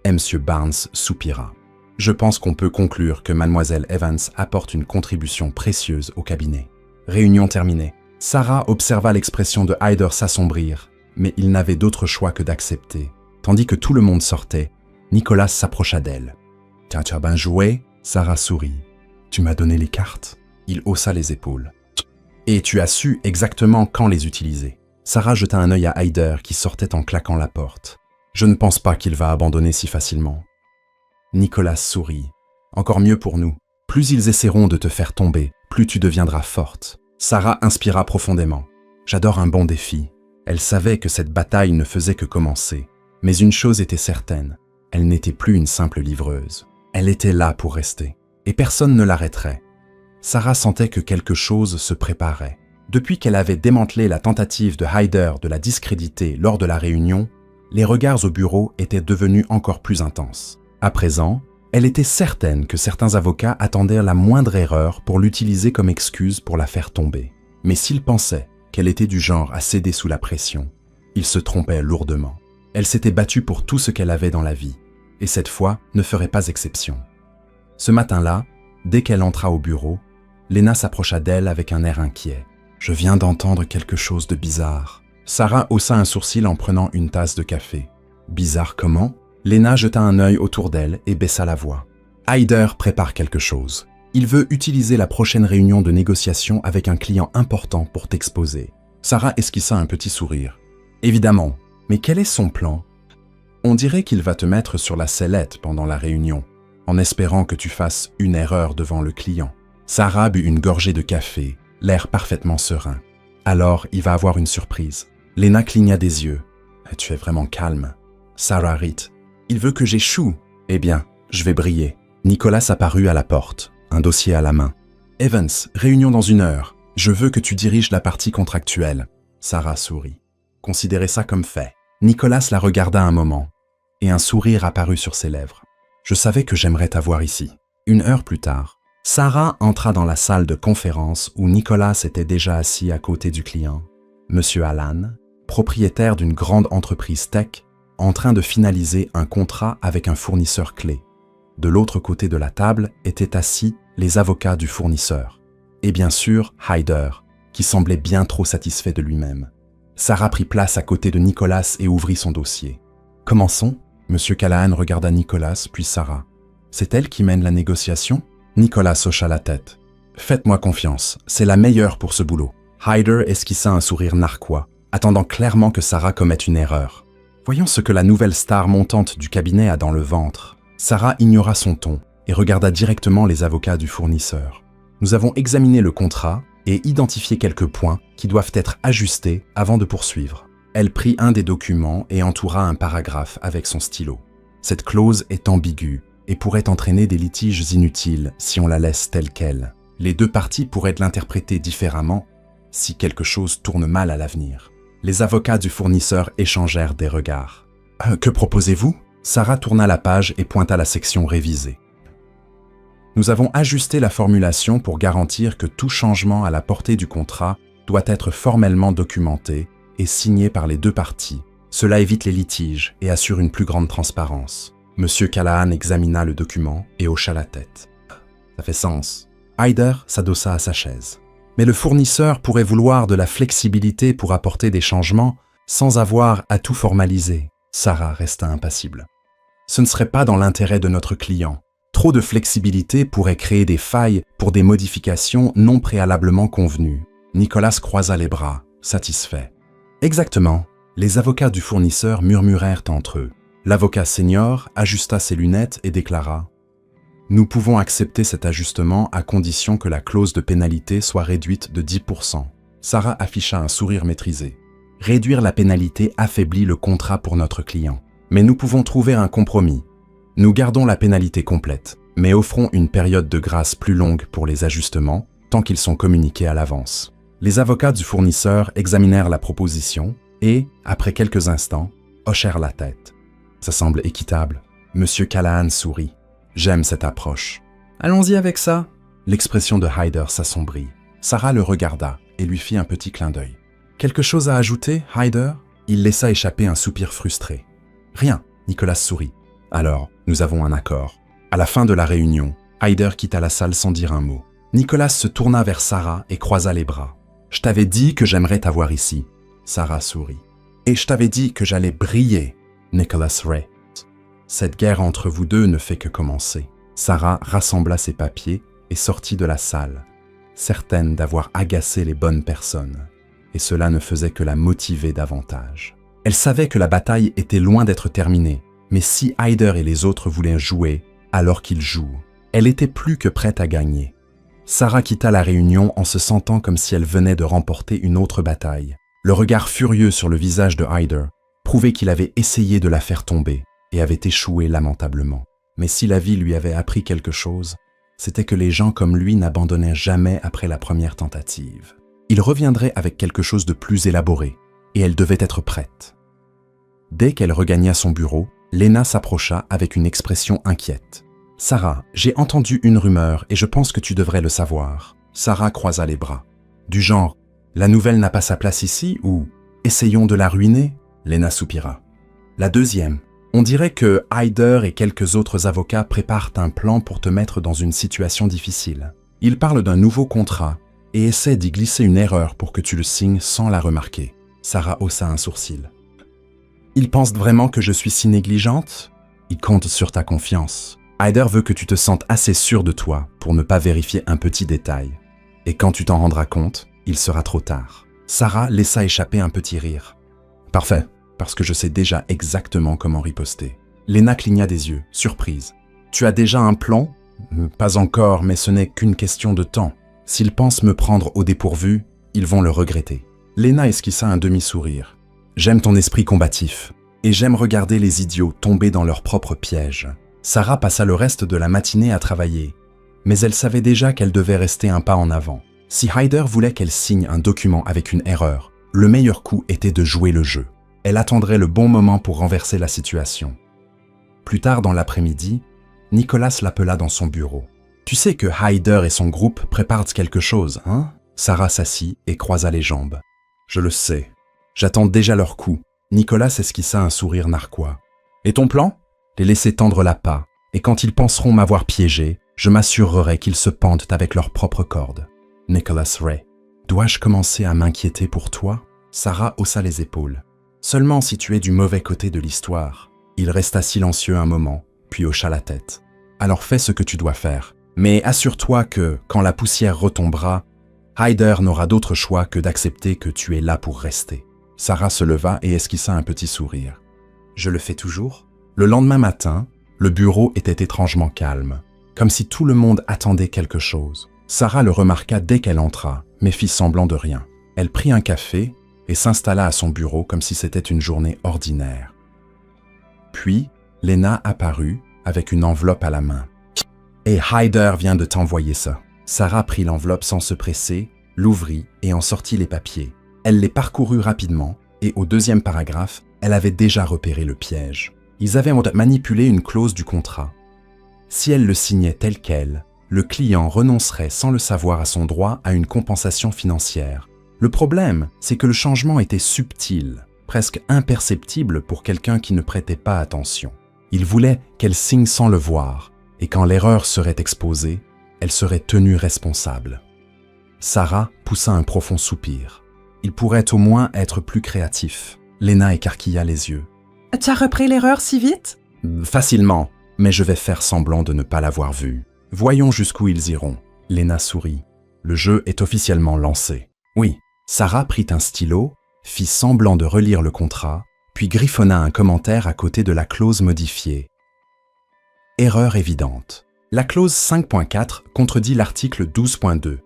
Et M. Barnes soupira. « Je pense qu'on peut conclure que Mademoiselle Evans apporte une contribution précieuse au cabinet. » Réunion terminée. Sarah observa l'expression de Hyder s'assombrir, mais il n'avait d'autre choix que d'accepter. Tandis que tout le monde sortait, Nicolas s'approcha d'elle. « Tiens, tu as bien joué ?» Sarah sourit. « Tu m'as donné les cartes ?» Il haussa les épaules. « Et tu as su exactement quand les utiliser. » Sarah jeta un œil à Hyder qui sortait en claquant la porte. « Je ne pense pas qu'il va abandonner si facilement. » Nicolas sourit. « Encore mieux pour nous. Plus ils essaieront de te faire tomber, plus tu deviendras forte. » Sarah inspira profondément. « J'adore un bon défi. » Elle savait que cette bataille ne faisait que commencer. Mais une chose était certaine, elle n'était plus une simple livreuse. Elle était là pour rester, et personne ne l'arrêterait. Sarah sentait que quelque chose se préparait. Depuis qu'elle avait démantelé la tentative de Hyder de la discréditer lors de la réunion, les regards au bureau étaient devenus encore plus intenses. À présent, elle était certaine que certains avocats attendaient la moindre erreur pour l'utiliser comme excuse pour la faire tomber. Mais s'ils pensaient qu'elle était du genre à céder sous la pression, ils se trompaient lourdement. Elle s'était battue pour tout ce qu'elle avait dans la vie, et cette fois ne ferait pas exception. Ce matin-là, dès qu'elle entra au bureau, Lena s'approcha d'elle avec un air inquiet. « Je viens d'entendre quelque chose de bizarre. » Sarah haussa un sourcil en prenant une tasse de café. « Bizarre comment ?» Lena jeta un œil autour d'elle et baissa la voix. « Hyder prépare quelque chose. Il veut utiliser la prochaine réunion de négociation avec un client important pour t'exposer. » Sarah esquissa un petit sourire. « Évidemment. Mais quel est son plan ? On dirait qu'il va te mettre sur la sellette pendant la réunion, en espérant que tu fasses une erreur devant le client. » Sarah but une gorgée de café, l'air parfaitement serein. « Alors, il va avoir une surprise. » Lena cligna des yeux. « Tu es vraiment calme. » Sarah rit. « Il veut que j'échoue. Eh bien, je vais briller. » Nicolas apparut à la porte, un dossier à la main. « Evans, réunion dans 1 heure. Je veux que tu diriges la partie contractuelle. » Sarah sourit. « Considérez ça comme fait. » Nicolas la regarda un moment, et un sourire apparut sur ses lèvres. « Je savais que j'aimerais t'avoir ici. » 1 heure plus tard, Sarah entra dans la salle de conférence où Nicolas était déjà assis à côté du client. Monsieur Allan, propriétaire d'une grande entreprise tech, en train de finaliser un contrat avec un fournisseur clé. De l'autre côté de la table étaient assis les avocats du fournisseur. et bien sûr Hyder, qui semblait bien trop satisfait de lui-même. Sarah prit place à côté de Nicholas et ouvrit son dossier. « Commençons ?» Monsieur Callahan regarda Nicholas, puis Sarah. « C'est elle qui mène la négociation ?» Nicholas hocha la tête. « Faites-moi confiance, c'est la meilleure pour ce boulot. » Hyder esquissa un sourire narquois, attendant clairement que Sarah commette une erreur. Voyons ce que la nouvelle star montante du cabinet a dans le ventre. Sarah ignora son ton et regarda directement les avocats du fournisseur. Nous avons examiné le contrat et identifié quelques points qui doivent être ajustés avant de poursuivre. Elle prit un des documents et entoura un paragraphe avec son stylo. Cette clause est ambiguë et pourrait entraîner des litiges inutiles si on la laisse telle qu'elle. Les deux parties pourraient l'interpréter différemment si quelque chose tourne mal à l'avenir. Les avocats du fournisseur échangèrent des regards. « Que proposez-vous » Sarah tourna la page et pointa la section révisée. Nous avons ajusté la formulation pour garantir que tout changement à la portée du contrat doit être formellement documenté et signé par les deux parties. Cela évite les litiges et assure une plus grande transparence. Monsieur Callahan examina le document et hocha la tête. Ça fait sens. Hyder s'adossa à sa chaise. Mais le fournisseur pourrait vouloir de la flexibilité pour apporter des changements sans avoir à tout formaliser. Sarah resta impassible. Ce ne serait pas dans l'intérêt de notre client. Trop de flexibilité pourrait créer des failles pour des modifications non préalablement convenues. Nicholas croisa les bras, satisfait. Exactement. Les avocats du fournisseur murmurèrent entre eux. L'avocat senior ajusta ses lunettes et déclara « Nous pouvons accepter cet ajustement à condition que la clause de pénalité soit réduite de 10%. » Sarah afficha un sourire maîtrisé. « Réduire la pénalité affaiblit le contrat pour notre client. Mais nous pouvons trouver un compromis. Nous gardons la pénalité complète, mais offrons une période de grâce plus longue pour les ajustements, tant qu'ils sont communiqués à l'avance. » Les avocats du fournisseur examinèrent la proposition et, après quelques instants, hochèrent la tête. « Ça semble équitable. » Monsieur Callahan sourit. « J'aime cette approche. »« Allons-y avec ça. » L'expression de Hyder s'assombrit. Sarah le regarda et lui fit un petit clin d'œil. « Quelque chose à ajouter, Hyder ?» Il laissa échapper un soupir frustré. « Rien. » Nicholas sourit. « Alors, nous avons un accord. » À la fin de la réunion, Hyder quitta la salle sans dire un mot. Nicholas se tourna vers Sarah et croisa les bras. « Je t'avais dit que j'aimerais t'avoir ici. » Sarah sourit. « Et je t'avais dit que j'allais briller. » Nicholas Ray. Cette guerre entre vous deux ne fait que commencer. Sarah rassembla ses papiers et sortit de la salle, certaine d'avoir agacé les bonnes personnes. Et cela ne faisait que la motiver davantage. Elle savait que la bataille était loin d'être terminée, mais si Hyder et les autres voulaient jouer, alors qu'ils jouent. Elle était plus que prête à gagner. Sarah quitta la réunion en se sentant comme si elle venait de remporter une autre bataille. Le regard furieux sur le visage de Hyder prouvait qu'il avait essayé de la faire tomber et avait échoué lamentablement. Mais si la vie lui avait appris quelque chose, c'était que les gens comme lui n'abandonnaient jamais après la première tentative. Il reviendrait avec quelque chose de plus élaboré, et elle devait être prête. Dès qu'elle regagna son bureau, Lena s'approcha avec une expression inquiète. « Sarah, j'ai entendu une rumeur et je pense que tu devrais le savoir. » Sarah croisa les bras. Du genre, « La nouvelle n'a pas sa place ici » ou « Essayons de la ruiner ?» Lena soupira. La deuxième, « On dirait que Hyder et quelques autres avocats préparent un plan pour te mettre dans une situation difficile. Ils parlent d'un nouveau contrat et essaient d'y glisser une erreur pour que tu le signes sans la remarquer. » Sarah haussa un sourcil. « Ils pensent vraiment que je suis si négligente ? Ils comptent sur ta confiance. Hyder veut que tu te sentes assez sûr de toi pour ne pas vérifier un petit détail. Et quand tu t'en rendras compte, il sera trop tard. » Sarah laissa échapper un petit rire. « Parfait, parce que je sais déjà exactement comment riposter. » Lena cligna des yeux, surprise. « Tu as déjà un plan ? » ?»« Pas encore, mais ce n'est qu'une question de temps. S'ils pensent me prendre au dépourvu, ils vont le regretter. » Lena esquissa un demi-sourire. « J'aime ton esprit combatif, et j'aime regarder les idiots tomber dans leur propre piège. » Sarah passa le reste de la matinée à travailler, mais elle savait déjà qu'elle devait rester un pas en avant. Si Hyder voulait qu'elle signe un document avec une erreur, le meilleur coup était de jouer le jeu. Elle attendrait le bon moment pour renverser la situation. Plus tard dans l'après-midi, Nicholas l'appela dans son bureau. « Tu sais que Hyder et son groupe préparent quelque chose, hein ?» Sarah s'assit et croisa les jambes. « Je le sais. J'attends déjà leur coup. » Nicholas esquissa un sourire narquois. « Et ton plan ? » Les laisser tendre l'appât, et quand ils penseront m'avoir piégé, je m'assurerai qu'ils se pendent avec leurs propres cordes. Nicholas Ray. Dois-je commencer à m'inquiéter pour toi? Sarah haussa les épaules. Seulement si tu es du mauvais côté de l'histoire. Il resta silencieux un moment, puis hocha la tête. Alors fais ce que tu dois faire. Mais assure-toi que, quand la poussière retombera, Hyder n'aura d'autre choix que d'accepter que tu es là pour rester. Sarah se leva et esquissa un petit sourire. Je le fais toujours? Le lendemain matin, le bureau était étrangement calme, comme si tout le monde attendait quelque chose. Sarah le remarqua dès qu'elle entra, mais fit semblant de rien. Elle prit un café et s'installa à son bureau comme si c'était une journée ordinaire. Puis, Lena apparut avec une enveloppe à la main. « Et Hyder vient de t'envoyer ça. » Sarah prit l'enveloppe sans se presser, l'ouvrit et en sortit les papiers. Elle les parcourut rapidement et au deuxième paragraphe, elle avait déjà repéré le piège. Ils avaient manipulé une clause du contrat. Si elle le signait tel quel, le client renoncerait sans le savoir à son droit à une compensation financière. Le problème, c'est que le changement était subtil, presque imperceptible pour quelqu'un qui ne prêtait pas attention. Il voulait qu'elle signe sans le voir, et quand l'erreur serait exposée, elle serait tenue responsable. Sarah poussa un profond soupir. Il pourrait au moins être plus créatif. Lena écarquilla les yeux. « Tu as repris l'erreur si vite? » Facilement, mais je vais faire semblant de ne pas l'avoir vue. Voyons jusqu'où ils iront. Lena sourit. Le jeu est officiellement lancé. Oui. Sarah prit un stylo, fit semblant de relire le contrat, puis griffonna un commentaire à côté de la clause modifiée. Erreur évidente. La clause 5.4 contredit l'article 12.2.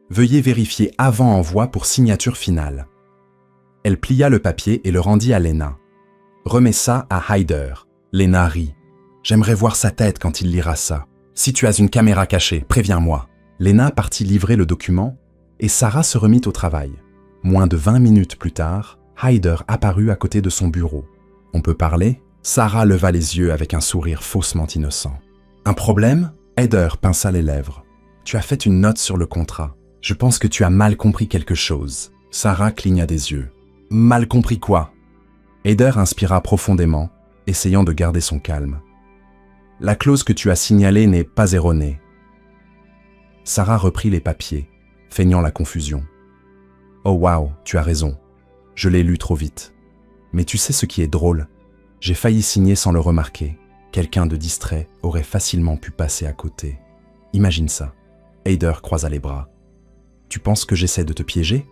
Veuillez vérifier avant envoi pour signature finale. Elle plia le papier et le rendit à Lena. Remets ça à Hyder. Lena rit. J'aimerais voir sa tête quand il lira ça. Si tu as une caméra cachée, préviens-moi. Lena partit livrer le document et Sarah se remit au travail. Moins de 20 minutes plus tard, Hyder apparut à côté de son bureau. « On peut parler ?» Sarah leva les yeux avec un sourire faussement innocent. « Un problème ?» Hyder pinça les lèvres. « Tu as fait une note sur le contrat. Je pense que tu as mal compris quelque chose. » Sarah cligna des yeux. « Mal compris quoi ?» Hyder inspira profondément, essayant de garder son calme. « La clause que tu as signalée n'est pas erronée. » Sarah reprit les papiers, feignant la confusion. « Oh waouh, tu as raison. Je l'ai lu trop vite. Mais tu sais ce qui est drôle? J'ai failli signer sans le remarquer. Quelqu'un de distrait aurait facilement pu passer à côté. Imagine ça. » Hyder croisa les bras. « Tu penses que j'essaie de te piéger ?»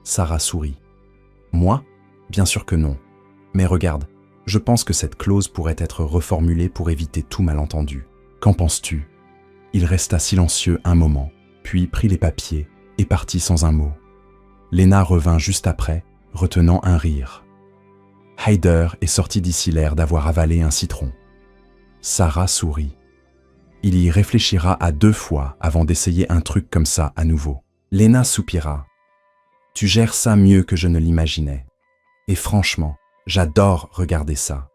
Sarah sourit. « Moi? Bien sûr que non. Mais regarde, je pense que cette clause pourrait être reformulée pour éviter tout malentendu. Qu'en penses-tu » Il resta silencieux un moment, puis prit les papiers et partit sans un mot. Lena revint juste après, retenant un rire. Hyder est sorti d'ici l'air d'avoir avalé un citron. Sarah sourit. Il y réfléchira à 2 fois avant d'essayer un truc comme ça à nouveau. Lena soupira. « Tu gères ça mieux que je ne l'imaginais. Et franchement, j'adore regarder ça. »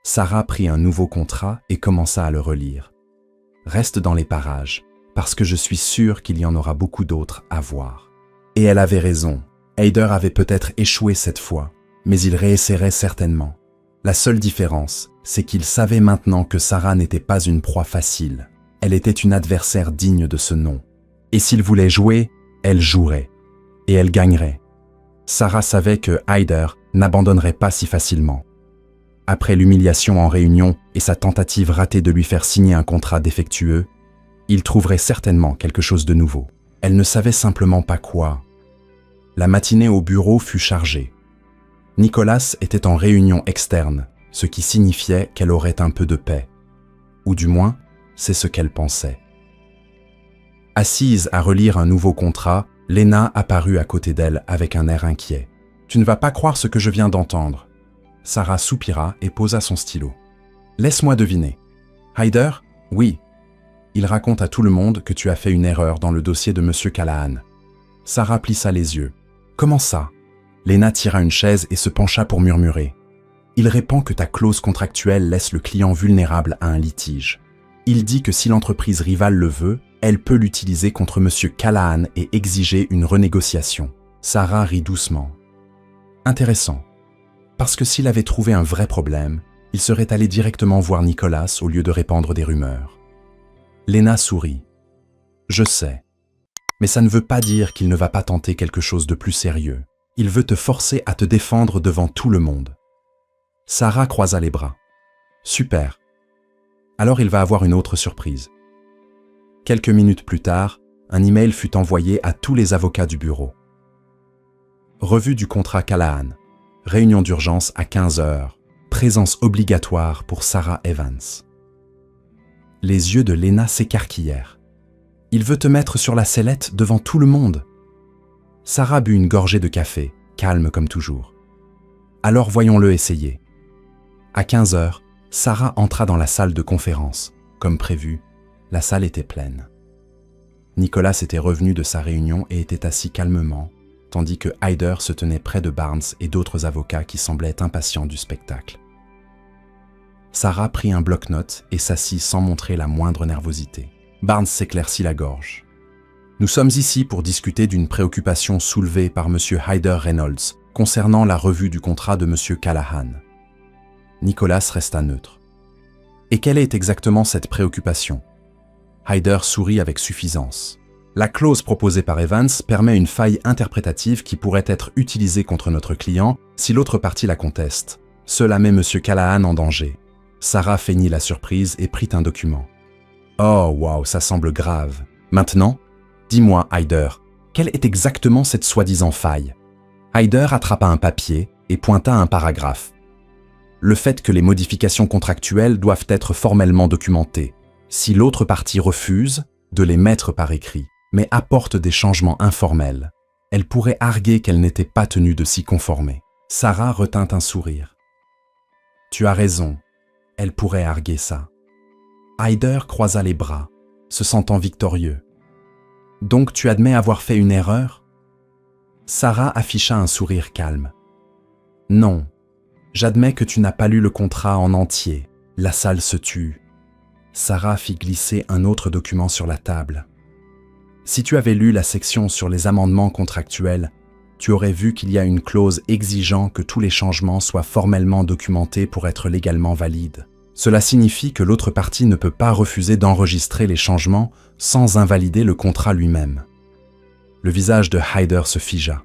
Sarah prit un nouveau contrat et commença à le relire. « Reste dans les parages, parce que je suis sûr qu'il y en aura beaucoup d'autres à voir. » Et elle avait raison. Hyder avait peut-être échoué cette fois, mais il réessayerait certainement. La seule différence, c'est qu'il savait maintenant que Sarah n'était pas une proie facile. Elle était une adversaire digne de ce nom. Et s'il voulait jouer, elle jouerait. Et elle gagnerait. Sarah savait que Hyder n'abandonnerait pas si facilement. Après l'humiliation en réunion et sa tentative ratée de lui faire signer un contrat défectueux, il trouverait certainement quelque chose de nouveau. Elle ne savait simplement pas quoi. La matinée au bureau fut chargée. Nicholas était en réunion externe, ce qui signifiait qu'elle aurait un peu de paix. Ou du moins, c'est ce qu'elle pensait. Assise à relire un nouveau contrat, Lena apparut à côté d'elle avec un air inquiet. « Tu ne vas pas croire ce que je viens d'entendre. » Sarah soupira et posa son stylo. « Laisse-moi deviner. Hyder? Oui. Il raconte à tout le monde que tu as fait une erreur dans le dossier de M. Callahan. » Sarah plissa les yeux. « Comment ça ?» Lena tira une chaise et se pencha pour murmurer. « Il répond que ta clause contractuelle laisse le client vulnérable à un litige. Il dit que si l'entreprise rivale le veut, elle peut l'utiliser contre M. Callahan et exiger une renégociation. » Sarah rit doucement. « Intéressant. Parce que s'il avait trouvé un vrai problème, il serait allé directement voir Nicholas au lieu de répandre des rumeurs. » Lena sourit. « Je sais. Mais ça ne veut pas dire qu'il ne va pas tenter quelque chose de plus sérieux. Il veut te forcer à te défendre devant tout le monde. Sarah croisa les bras. Super. Alors il va avoir une autre surprise. Quelques minutes plus tard, un email fut envoyé à tous les avocats du bureau. Revue du contrat Callahan. Réunion d'urgence à 15 heures. Présence obligatoire pour Sarah Evans. Les yeux de Lena s'écarquillèrent. Il veut te mettre sur la sellette devant tout le monde. Sarah but une gorgée de café, calme comme toujours. Alors voyons-le essayer. À 15 heures, Sarah entra dans la salle de conférence. Comme prévu, la salle était pleine. Nicolas était revenu de sa réunion et était assis calmement, tandis que Hyder se tenait près de Barnes et d'autres avocats qui semblaient impatients du spectacle. Sarah prit un bloc-notes et s'assit sans montrer la moindre nervosité. Barnes s'éclaircit la gorge. « Nous sommes ici pour discuter d'une préoccupation soulevée par M. Hyder Reynolds concernant la revue du contrat de M. Callahan. » Nicolas resta neutre. « Et quelle est exactement cette préoccupation ?» Hyder sourit avec suffisance. La clause proposée par Evans permet une faille interprétative qui pourrait être utilisée contre notre client si l'autre partie la conteste. Cela met M. Callahan en danger. Sarah feignit la surprise et prit un document. « Oh, waouh, ça semble grave. Maintenant, dis-moi, Hyder, quelle est exactement cette soi-disant faille ?» Hyder attrapa un papier et pointa un paragraphe. « Le fait que les modifications contractuelles doivent être formellement documentées. Si l'autre partie refuse, de les mettre par écrit, mais apporte des changements informels, elle pourrait arguer qu'elle n'était pas tenue de s'y conformer. » Sarah retint un sourire. « Tu as raison, elle pourrait arguer ça. » Hyder croisa les bras, se sentant victorieux. « Donc tu admets avoir fait une erreur ?» Sarah afficha un sourire calme. « Non, j'admets que tu n'as pas lu le contrat en entier. La salle se tut. » Sarah fit glisser un autre document sur la table. « Si tu avais lu la section sur les amendements contractuels, tu aurais vu qu'il y a une clause exigeant que tous les changements soient formellement documentés pour être légalement valides. Cela signifie que l'autre partie ne peut pas refuser d'enregistrer les changements sans invalider le contrat lui-même. » Le visage de Hyder se figea.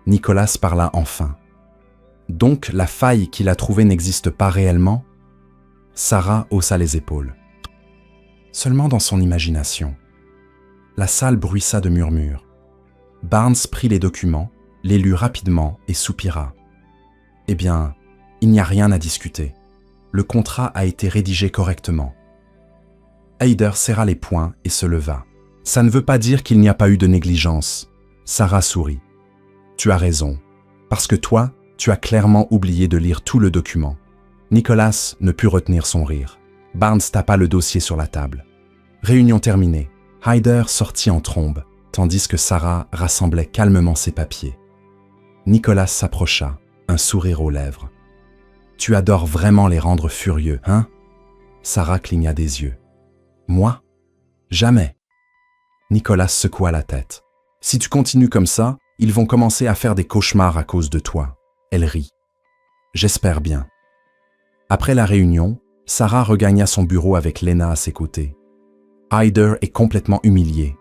Nicolas parla enfin. « Donc la faille qu'il a trouvée n'existe pas réellement ?» Sarah haussa les épaules. « Seulement dans son imagination. » La salle bruissa de murmures. Barnes prit les documents, les lut rapidement et soupira. « Eh bien, il n'y a rien à discuter. Le contrat a été rédigé correctement. » Hyder serra les poings et se leva. « Ça ne veut pas dire qu'il n'y a pas eu de négligence. » Sarah sourit. « Tu as raison, parce que toi, tu as clairement oublié de lire tout le document. » Nicolas ne put retenir son rire. Barnes tapa le dossier sur la table. Réunion terminée. Hyder sortit en trombe, tandis que Sarah rassemblait calmement ses papiers. Nicolas s'approcha, un sourire aux lèvres. « Tu adores vraiment les rendre furieux, hein ?» Sarah cligna des yeux. « Moi ? Jamais !» Nicolas secoua la tête. « Si tu continues comme ça, ils vont commencer à faire des cauchemars à cause de toi. » Elle rit. « J'espère bien. » Après la réunion, Sarah regagna son bureau avec Lena à ses côtés. « Hyder est complètement humilié, »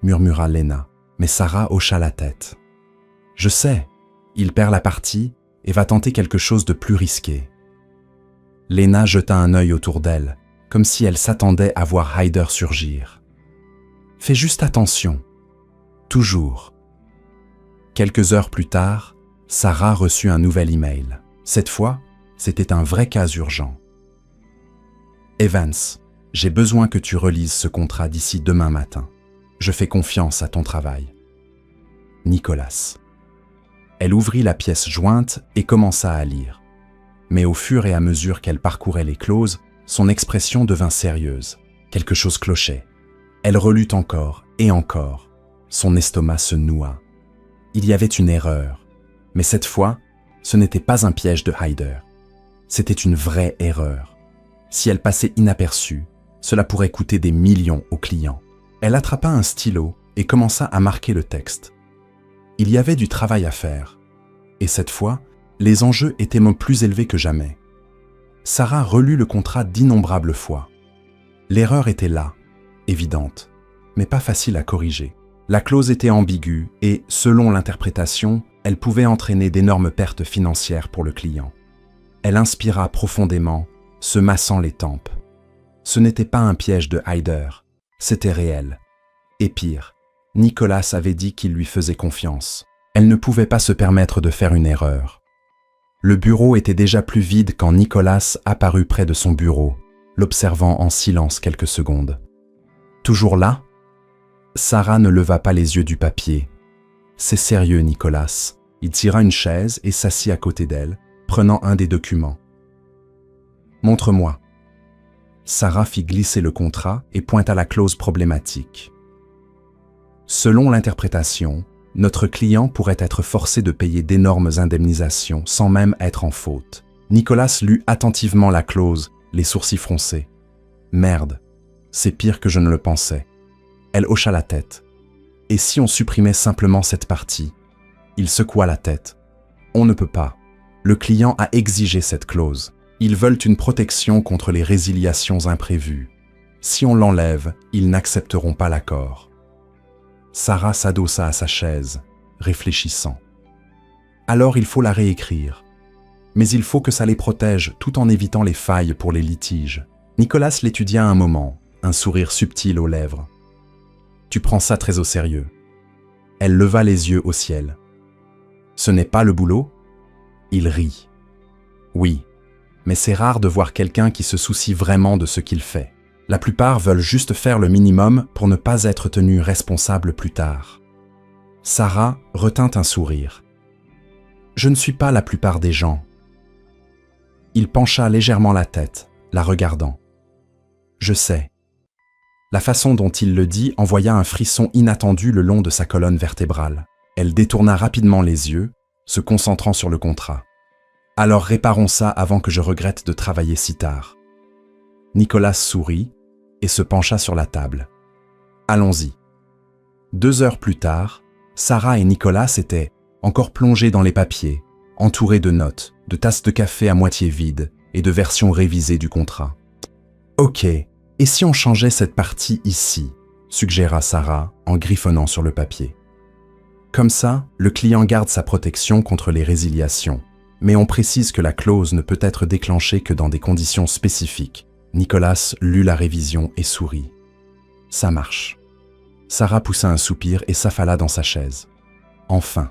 murmura Lena, mais Sarah hocha la tête. « Je sais, il perd la partie et va tenter quelque chose de plus risqué. » Lena jeta un œil autour d'elle, comme si elle s'attendait à voir Hyder surgir. « Fais juste attention. Toujours. » Quelques heures plus tard, Sarah reçut un nouvel email. Cette fois, c'était un vrai cas urgent. « Evans, j'ai besoin que tu relises ce contrat d'ici demain matin. Je fais confiance à ton travail. Nicolas. » Elle ouvrit la pièce jointe et commença à lire. Mais au fur et à mesure qu'elle parcourait les clauses, son expression devint sérieuse. Quelque chose clochait. Elle relut encore et encore. Son estomac se noua. Il y avait une erreur. Mais cette fois, ce n'était pas un piège de Hyder. C'était une vraie erreur. Si elle passait inaperçue, cela pourrait coûter des millions aux clients. Elle attrapa un stylo et commença à marquer le texte. Il y avait du travail à faire. Et cette fois, les enjeux étaient même plus élevés que jamais. Sarah relut le contrat d'innombrables fois. L'erreur était là, évidente, mais pas facile à corriger. La clause était ambiguë et, selon l'interprétation, elle pouvait entraîner d'énormes pertes financières pour le client. Elle inspira profondément, se massant les tempes. Ce n'était pas un piège de Hyder, c'était réel. Et pire, Nicolas avait dit qu'il lui faisait confiance. Elle ne pouvait pas se permettre de faire une erreur. Le bureau était déjà plus vide quand Nicolas apparut près de son bureau, l'observant en silence quelques secondes. « Toujours là ?» Sarah ne leva pas les yeux du papier. « C'est sérieux, Nicolas. » Il tira une chaise et s'assit à côté d'elle, prenant un des documents. « Montre-moi. » Sarah fit glisser le contrat et pointa la clause problématique. Selon l'interprétation, notre client pourrait être forcé de payer d'énormes indemnisations sans même être en faute. Nicolas lut attentivement la clause, les sourcils froncés. « Merde, c'est pire que je ne le pensais. » Elle hocha la tête. « Et si on supprimait simplement cette partie ?» Il secoua la tête. « On ne peut pas. Le client a exigé cette clause. Ils veulent une protection contre les résiliations imprévues. Si on l'enlève, ils n'accepteront pas l'accord. » Sarah s'adossa à sa chaise, réfléchissant. « Alors il faut la réécrire. Mais il faut que ça les protège tout en évitant les failles pour les litiges. » Nicolas l'étudia un moment, un sourire subtil aux lèvres. « Tu prends ça très au sérieux. » Elle leva les yeux au ciel. « Ce n'est pas le boulot ?» Il rit. « Oui, mais c'est rare de voir quelqu'un qui se soucie vraiment de ce qu'il fait. La plupart veulent juste faire le minimum pour ne pas être tenus responsables plus tard. » Sarah retint un sourire. « Je ne suis pas la plupart des gens. » Il pencha légèrement la tête, la regardant. « Je sais. » La façon dont il le dit envoya un frisson inattendu le long de sa colonne vertébrale. Elle détourna rapidement les yeux, se concentrant sur le contrat. « Alors réparons ça avant que je regrette de travailler si tard. » Nicolas sourit et se pencha sur la table. « Allons-y. » 2 heures plus tard, Sarah et Nicolas étaient encore plongés dans les papiers, entourés de notes, de tasses de café à moitié vides et de versions révisées du contrat. « Ok, et si on changeait cette partie ici ?» suggéra Sarah en griffonnant sur le papier. « Comme ça, le client garde sa protection contre les résiliations, mais on précise que la clause ne peut être déclenchée que dans des conditions spécifiques. » Nicolas lut la révision et sourit. « Ça marche. » Sarah poussa un soupir et s'affala dans sa chaise. « Enfin !»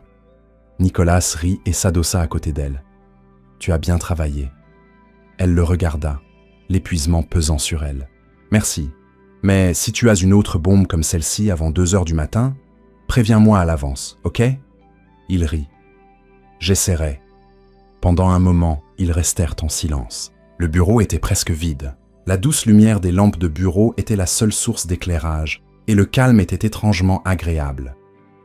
Nicolas rit et s'adossa à côté d'elle. « Tu as bien travaillé. » Elle le regarda, l'épuisement pesant sur elle. « Merci. Mais si tu as une autre bombe comme celle-ci avant 2 heures du matin, préviens-moi à l'avance, ok ?» Il rit. « J'essaierai. » Pendant un moment, ils restèrent en silence. Le bureau était presque vide. La douce lumière des lampes de bureau était la seule source d'éclairage, et le calme était étrangement agréable.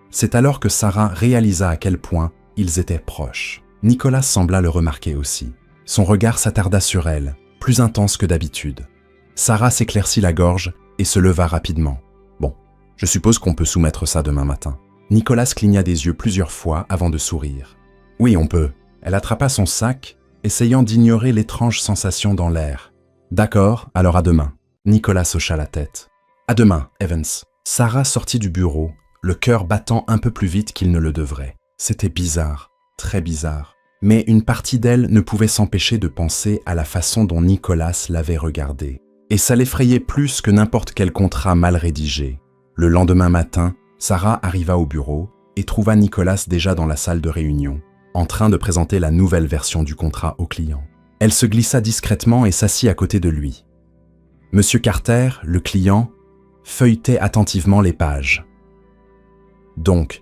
C'est alors que Sarah réalisa à quel point ils étaient proches. Nicolas sembla le remarquer aussi. Son regard s'attarda sur elle, plus intense que d'habitude. Sarah s'éclaircit la gorge et se leva rapidement. « Bon, je suppose qu'on peut soumettre ça demain matin. » Nicolas cligna des yeux plusieurs fois avant de sourire. « Oui, on peut. » Elle attrapa son sac, essayant d'ignorer l'étrange sensation dans l'air. « D'accord, alors à demain. » Nicolas hocha la tête. « À demain, Evans. » Sarah sortit du bureau, le cœur battant un peu plus vite qu'il ne le devrait. C'était bizarre, très bizarre. Mais une partie d'elle ne pouvait s'empêcher de penser à la façon dont Nicolas l'avait regardée. Et ça l'effrayait plus que n'importe quel contrat mal rédigé. Le lendemain matin, Sarah arriva au bureau et trouva Nicolas déjà dans la salle de réunion, en train de présenter la nouvelle version du contrat au client. Elle se glissa discrètement et s'assit à côté de lui. Monsieur Carter, le client, feuilletait attentivement les pages. « Donc,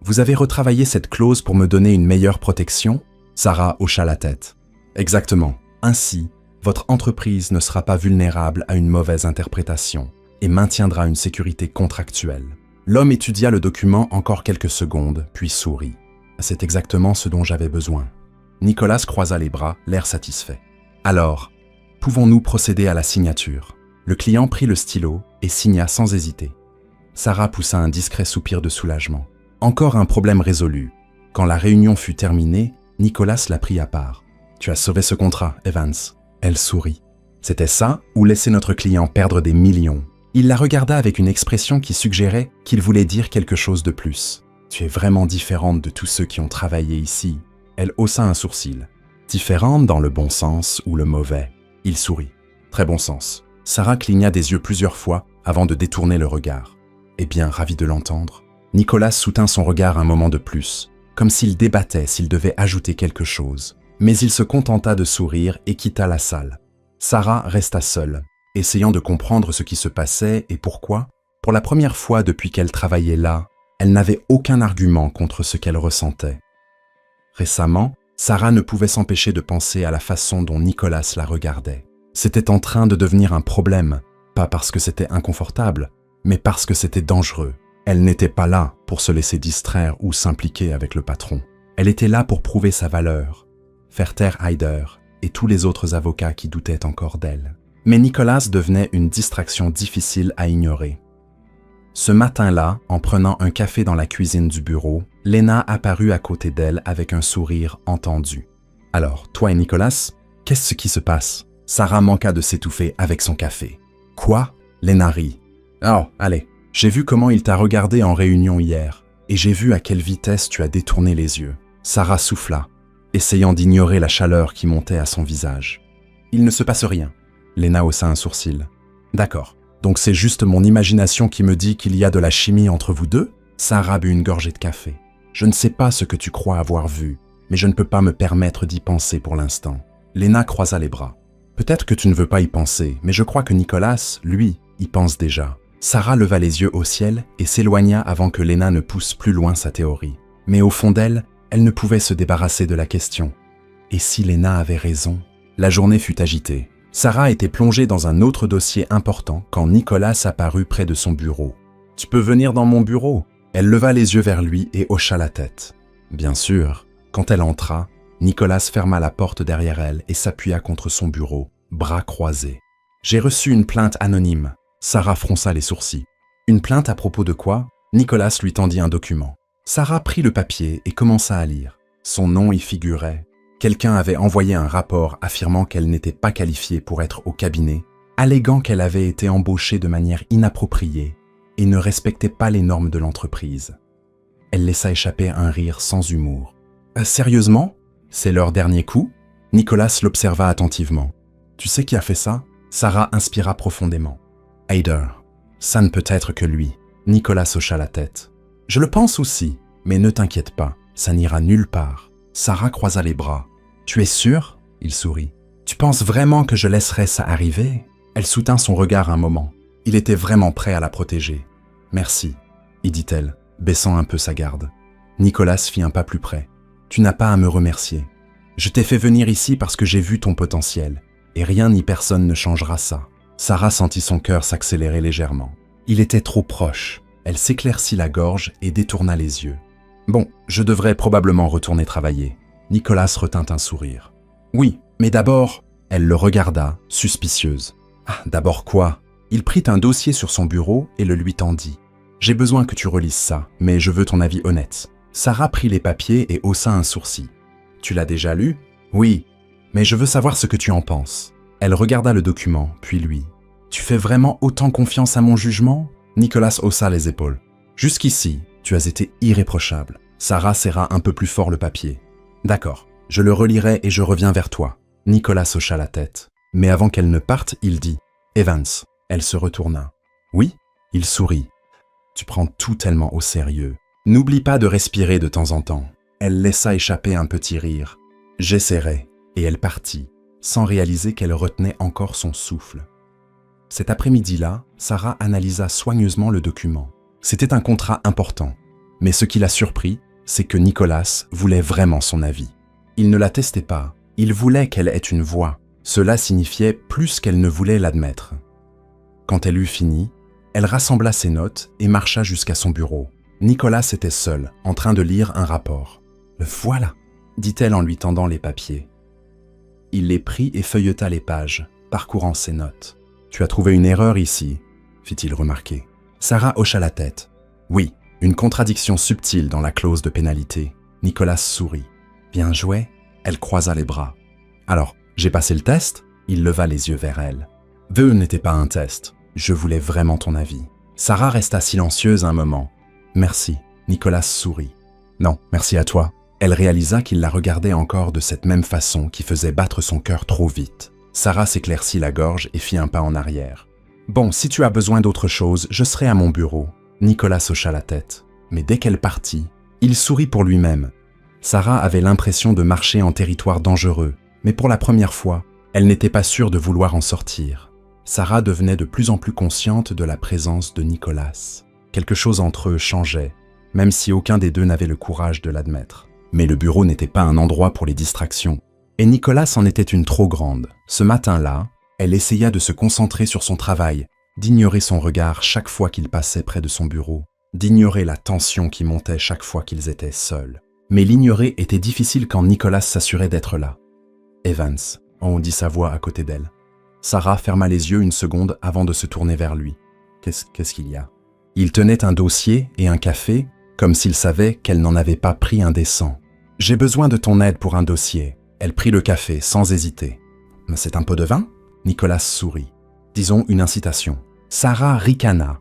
vous avez retravaillé cette clause pour me donner une meilleure protection ?» Sarah hocha la tête. « Exactement. Ainsi, votre entreprise ne sera pas vulnérable à une mauvaise interprétation et maintiendra une sécurité contractuelle. » L'homme étudia le document encore quelques secondes, puis sourit. « C'est exactement ce dont j'avais besoin. » Nicolas croisa les bras, l'air satisfait. « Alors, pouvons-nous procéder à la signature ?» Le client prit le stylo et signa sans hésiter. Sarah poussa un discret soupir de soulagement. Encore un problème résolu. Quand la réunion fut terminée, Nicolas la prit à part. « Tu as sauvé ce contrat, Evans. » Elle sourit. C'était ça ou laisser notre client perdre des millions. Il la regarda avec une expression qui suggérait qu'il voulait dire quelque chose de plus. « Tu es vraiment différente de tous ceux qui ont travaillé ici. » Elle haussa un sourcil. « Différente dans le bon sens ou le mauvais ?» Il sourit. « Très bon sens. » Sarah cligna des yeux plusieurs fois avant de détourner le regard. Eh bien, ravi de l'entendre, Nicolas soutint son regard un moment de plus, comme s'il débattait s'il devait ajouter quelque chose. Mais il se contenta de sourire et quitta la salle. Sarah resta seule, essayant de comprendre ce qui se passait et pourquoi, pour la première fois depuis qu'elle travaillait là, elle n'avait aucun argument contre ce qu'elle ressentait. Récemment, Sarah ne pouvait s'empêcher de penser à la façon dont Nicolas la regardait. C'était en train de devenir un problème, pas parce que c'était inconfortable, mais parce que c'était dangereux. Elle n'était pas là pour se laisser distraire ou s'impliquer avec le patron. Elle était là pour prouver sa valeur, faire taire Hyder et tous les autres avocats qui doutaient encore d'elle. Mais Nicolas devenait une distraction difficile à ignorer. Ce matin-là, en prenant un café dans la cuisine du bureau, Lena apparut à côté d'elle avec un sourire entendu. « Alors, toi et Nicolas, qu'est-ce qui se passe ?» Sarah manqua de s'étouffer avec son café. « Quoi ?» Lena rit. « Oh, allez, j'ai vu comment il t'a regardé en réunion hier, et j'ai vu à quelle vitesse tu as détourné les yeux. » Sarah souffla, essayant d'ignorer la chaleur qui montait à son visage. « Il ne se passe rien. » Lena haussa un sourcil. « D'accord. Donc c'est juste mon imagination qui me dit qu'il y a de la chimie entre vous deux ?» Sarah but une gorgée de café. « Je ne sais pas ce que tu crois avoir vu, mais je ne peux pas me permettre d'y penser pour l'instant. » Lena croisa les bras. « Peut-être que tu ne veux pas y penser, mais je crois que Nicolas, lui, y pense déjà. » Sarah leva les yeux au ciel et s'éloigna avant que Lena ne pousse plus loin sa théorie. Mais au fond d'elle, elle ne pouvait se débarrasser de la question. Et si Lena avait raison? La journée fut agitée. Sarah était plongée dans un autre dossier important quand Nicolas apparut près de son bureau. « Tu peux venir dans mon bureau ?» Elle leva les yeux vers lui et hocha la tête. Bien sûr, quand elle entra, Nicolas ferma la porte derrière elle et s'appuya contre son bureau, bras croisés. « J'ai reçu une plainte anonyme. » Sarah fronça les sourcils. « Une plainte à propos de quoi ?» Nicolas lui tendit un document. Sarah prit le papier et commença à lire. Son nom y figurait. Quelqu'un avait envoyé un rapport affirmant qu'elle n'était pas qualifiée pour être au cabinet, alléguant qu'elle avait été embauchée de manière inappropriée et ne respectait pas les normes de l'entreprise. Elle laissa échapper un rire sans humour. « Sérieusement? C'est leur dernier coup ?» Nicolas l'observa attentivement. « Tu sais qui a fait ça ?» Sarah inspira profondément. « Hyder. Ça ne peut être que lui. » Nicolas hocha la tête. « Je le pense aussi, mais ne t'inquiète pas, ça n'ira nulle part. » Sarah croisa les bras. « Tu es sûr ?» Il sourit. « Tu penses vraiment que je laisserai ça arriver ?» Elle soutint son regard un moment. Il était vraiment prêt à la protéger. « Merci, » y dit-elle, baissant un peu sa garde. Nicolas fit un pas plus près. « Tu n'as pas à me remercier. Je t'ai fait venir ici parce que j'ai vu ton potentiel, et rien ni personne ne changera ça. » Sarah sentit son cœur s'accélérer légèrement. Il était trop proche. Elle s'éclaircit la gorge et détourna les yeux. « Bon, je devrais probablement retourner travailler. » Nicolas retint un sourire. « Oui, mais d'abord... » Elle le regarda, suspicieuse. « Ah, d'abord quoi ?» Il prit un dossier sur son bureau et le lui tendit. « J'ai besoin que tu relises ça, mais je veux ton avis honnête. » Sarah prit les papiers et haussa un sourcil. « Tu l'as déjà lu ?»« Oui, mais je veux savoir ce que tu en penses. » Elle regarda le document, puis lui. « Tu fais vraiment autant confiance à mon jugement ?» Nicolas haussa les épaules. « Jusqu'ici, tu as été irréprochable. » Sarah serra un peu plus fort le papier. « D'accord, je le relirai et je reviens vers toi. » Nicolas hocha la tête. Mais avant qu'elle ne parte, il dit « Evans ». Elle se retourna. « Oui ?» Il sourit. « Tu prends tout tellement au sérieux. N'oublie pas de respirer de temps en temps. » Elle laissa échapper un petit rire. « J'essaierai. » Et elle partit, sans réaliser qu'elle retenait encore son souffle. Cet après-midi-là, Sarah analysa soigneusement le document. C'était un contrat important. Mais ce qui la surprit, c'est que Nicolas voulait vraiment son avis. Il ne la testait pas. Il voulait qu'elle ait une voix. Cela signifiait plus qu'elle ne voulait l'admettre. Quand elle eut fini, elle rassembla ses notes et marcha jusqu'à son bureau. Nicolas était seul, en train de lire un rapport. « Le voilà !» dit-elle en lui tendant les papiers. Il les prit et feuilleta les pages, parcourant ses notes. « Tu as trouvé une erreur ici ?» fit-il remarquer. Sarah hocha la tête. « Oui, une contradiction subtile dans la clause de pénalité. » Nicolas sourit. « Bien joué ?» Elle croisa les bras. « Alors, j'ai passé le test ?» Il leva les yeux vers elle. « Vœu n'était pas un test. Je voulais vraiment ton avis. Sarah resta silencieuse un moment. Merci. Nicolas sourit. Non, merci à toi. Elle réalisa qu'il la regardait encore de cette même façon qui faisait battre son cœur trop vite. Sarah s'éclaircit la gorge et fit un pas en arrière. Bon, si tu as besoin d'autre chose, je serai à mon bureau. Nicolas hocha la tête. Mais dès qu'elle partit, il sourit pour lui-même. Sarah avait l'impression de marcher en territoire dangereux, mais pour la première fois, elle n'était pas sûre de vouloir en sortir. Sarah devenait de plus en plus consciente de la présence de Nicolas. Quelque chose entre eux changeait, même si aucun des deux n'avait le courage de l'admettre. Mais le bureau n'était pas un endroit pour les distractions. Et Nicolas en était une trop grande. Ce matin-là, elle essaya de se concentrer sur son travail, d'ignorer son regard chaque fois qu'il passait près de son bureau, d'ignorer la tension qui montait chaque fois qu'ils étaient seuls. Mais l'ignorer était difficile quand Nicolas s'assurait d'être là. Evans, entendit sa voix à côté d'elle. Sarah ferma les yeux une seconde avant de se tourner vers lui. Qu'est-ce qu'il y a? Il tenait un dossier et un café, comme s'il savait qu'elle n'en avait pas pris un décent. « J'ai besoin de ton aide pour un dossier. » Elle prit le café sans hésiter. « C'est un pot de vin ?» Nicolas sourit. Disons une incitation. Sarah ricana,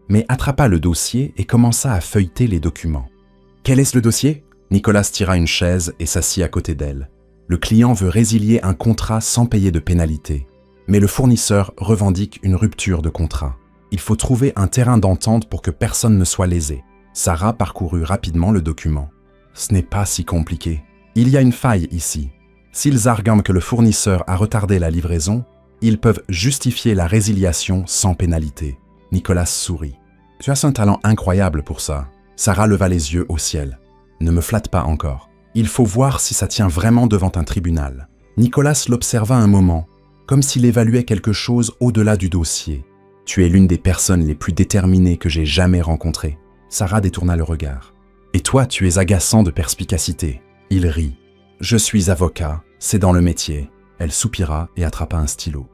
mais attrapa le dossier et commença à feuilleter les documents. « Quel est le dossier ?» Nicolas tira une chaise et s'assit à côté d'elle. Le client veut résilier un contrat sans payer de pénalité. Mais le fournisseur revendique une rupture de contrat. Il faut trouver un terrain d'entente pour que personne ne soit lésé. Sarah parcourut rapidement le document. Ce n'est pas si compliqué. Il y a une faille ici. S'ils arguent que le fournisseur a retardé la livraison, ils peuvent justifier la résiliation sans pénalité. Nicolas sourit. Tu as un talent incroyable pour ça. Sarah leva les yeux au ciel. Ne me flatte pas encore. Il faut voir si ça tient vraiment devant un tribunal. Nicolas l'observa un moment, comme s'il évaluait quelque chose au-delà du dossier. Tu es l'une des personnes les plus déterminées que j'ai jamais rencontrées. Sarah détourna le regard. Et toi, tu es agaçant de perspicacité. Il rit. Je suis avocat, c'est dans le métier. Elle soupira et attrapa un stylo.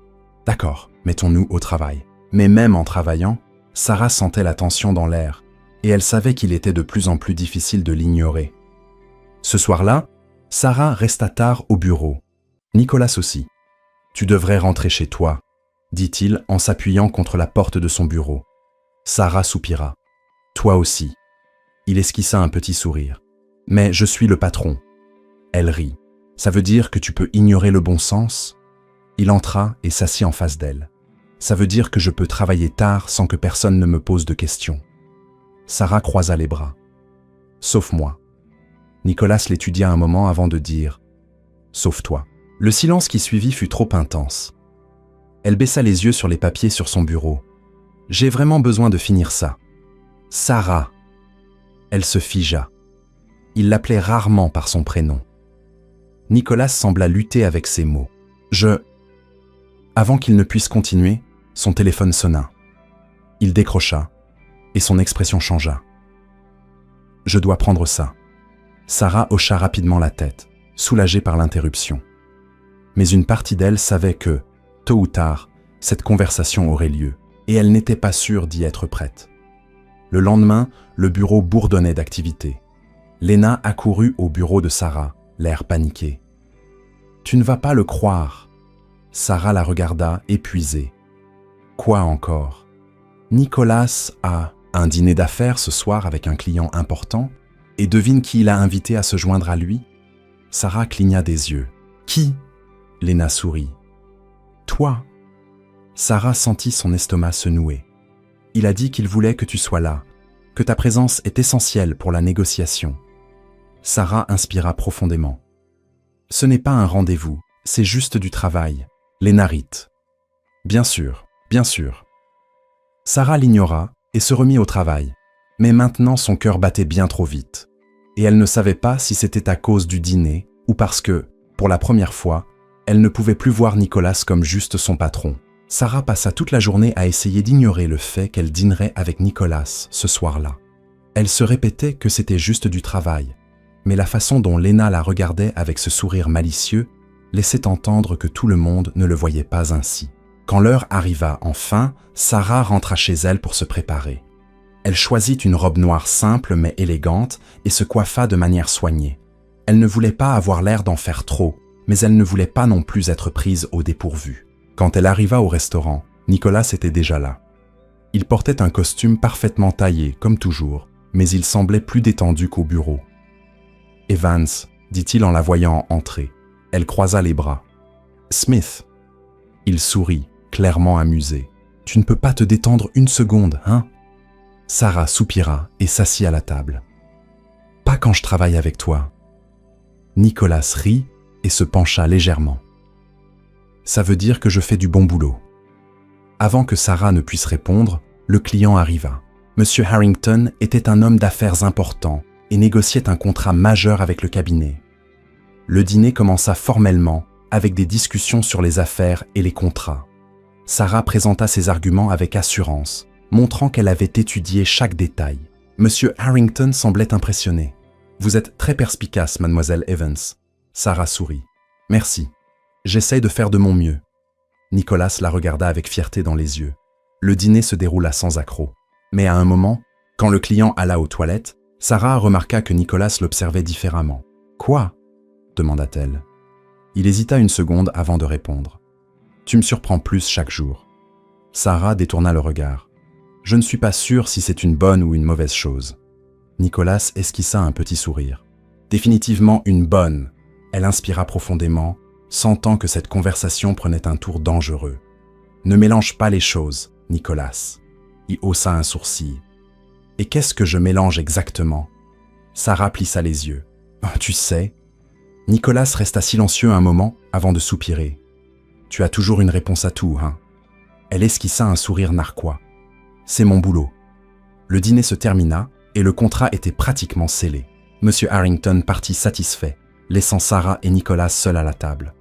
D'accord, mettons-nous au travail. Mais même en travaillant, Sarah sentait la tension dans l'air, et elle savait qu'il était de plus en plus difficile de l'ignorer. Ce soir-là, Sarah resta tard au bureau. Nicolas aussi. Tu devrais rentrer chez toi, dit-il en s'appuyant contre la porte de son bureau. Sarah soupira. Toi aussi. Il esquissa un petit sourire. Mais je suis le patron. Elle rit. Ça veut dire que tu peux ignorer le bon sens? Il entra et s'assit en face d'elle. Ça veut dire que je peux travailler tard sans que personne ne me pose de questions. Sarah croisa les bras. Sauf moi. Nicolas l'étudia un moment avant de dire « Sauf toi ». Le silence qui suivit fut trop intense. Elle baissa les yeux sur les papiers sur son bureau. « J'ai vraiment besoin de finir ça. »« Sarah ». Elle se figea. Il l'appelait rarement par son prénom. Nicolas sembla lutter avec ses mots. « Je… » Avant qu'il ne puisse continuer, son téléphone sonna. Il décrocha, et son expression changea. « Je dois prendre ça. » Sarah hocha rapidement la tête, soulagée par l'interruption. Mais une partie d'elle savait que, tôt ou tard, cette conversation aurait lieu, et elle n'était pas sûre d'y être prête. Le lendemain, le bureau bourdonnait d'activité. Léna accourut au bureau de Sarah, l'air paniqué. « Tu ne vas pas le croire. » Sarah la regarda, épuisée. « Quoi encore ?»« Nicolas a un dîner d'affaires ce soir avec un client important, et devine qui il a invité à se joindre à lui ?» Sarah cligna des yeux. « Qui ?» Léna sourit. « Toi !» Sarah sentit son estomac se nouer. « Il a dit qu'il voulait que tu sois là, que ta présence est essentielle pour la négociation. » Sarah inspira profondément. « Ce n'est pas un rendez-vous, c'est juste du travail. » Léna rit. « Bien sûr, bien sûr. » Sarah l'ignora et se remit au travail. Mais maintenant son cœur battait bien trop vite. Et elle ne savait pas si c'était à cause du dîner ou parce que, pour la première fois, elle ne pouvait plus voir Nicolas comme juste son patron. Sarah passa toute la journée à essayer d'ignorer le fait qu'elle dînerait avec Nicolas ce soir-là. Elle se répétait que c'était juste du travail, mais la façon dont Léna la regardait avec ce sourire malicieux laissait entendre que tout le monde ne le voyait pas ainsi. Quand l'heure arriva enfin, Sarah rentra chez elle pour se préparer. Elle choisit une robe noire simple mais élégante et se coiffa de manière soignée. Elle ne voulait pas avoir l'air d'en faire trop, mais elle ne voulait pas non plus être prise au dépourvu. Quand elle arriva au restaurant, Nicolas était déjà là. Il portait un costume parfaitement taillé, comme toujours, mais il semblait plus détendu qu'au bureau. « Evans », dit-il en la voyant entrer. Elle croisa les bras. « Smith ». Il sourit, clairement amusé. « Tu ne peux pas te détendre une seconde, hein ?» Sarah soupira et s'assit à la table. « Pas quand je travaille avec toi. » Nicolas rit et se pencha légèrement. « Ça veut dire que je fais du bon boulot. » Avant que Sarah ne puisse répondre, le client arriva. Monsieur Harrington était un homme d'affaires important et négociait un contrat majeur avec le cabinet. Le dîner commença formellement avec des discussions sur les affaires et les contrats. Sarah présenta ses arguments avec assurance, montrant qu'elle avait étudié chaque détail. Monsieur Harrington semblait impressionné. « Vous êtes très perspicace, mademoiselle Evans. » Sarah sourit. « Merci. J'essaye de faire de mon mieux. » Nicolas la regarda avec fierté dans les yeux. Le dîner se déroula sans accroc. Mais à un moment, quand le client alla aux toilettes, Sarah remarqua que Nicolas l'observait différemment. « Quoi ?» demanda-t-elle. Il hésita une seconde avant de répondre. « Tu me surprends plus chaque jour. » Sarah détourna le regard. « Je ne suis pas sûre si c'est une bonne ou une mauvaise chose. » Nicolas esquissa un petit sourire. « Définitivement une bonne. » Elle inspira profondément, sentant que cette conversation prenait un tour dangereux. « Ne mélange pas les choses, Nicolas. » Il haussa un sourcil. « Et qu'est-ce que je mélange exactement ?» Sarah plissa les yeux. « Tu sais ?» Nicolas resta silencieux un moment avant de soupirer. « Tu as toujours une réponse à tout, hein ?» Elle esquissa un sourire narquois. « C'est mon boulot. » Le dîner se termina et le contrat était pratiquement scellé. Monsieur Harrington partit satisfait, laissant Sarah et Nicolas seuls à la table.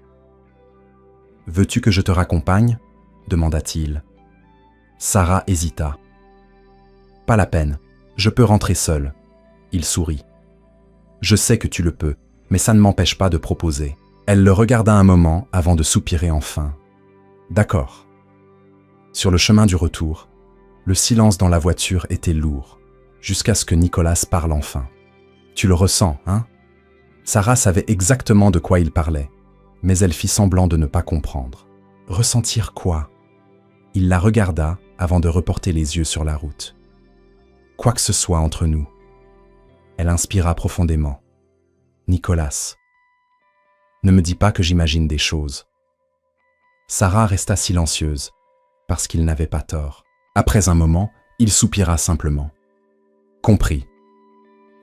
« Veux-tu que je te raccompagne ?» demanda-t-il. Sarah hésita. « Pas la peine, je peux rentrer seule. » Il sourit. « Je sais que tu le peux, mais ça ne m'empêche pas de proposer. » Elle le regarda un moment avant de soupirer enfin. « D'accord. » Sur le chemin du retour, le silence dans la voiture était lourd, jusqu'à ce que Nicolas parle enfin. « Tu le ressens, hein ?» Sarah savait exactement de quoi il parlait, mais elle fit semblant de ne pas comprendre. « Ressentir quoi ?» Il la regarda avant de reporter les yeux sur la route. « Quoi que ce soit entre nous. » Elle inspira profondément. « Nicolas. » Ne me dis pas que j'imagine des choses. Sarah resta silencieuse, parce qu'il n'avait pas tort. Après un moment, il soupira simplement. Compris.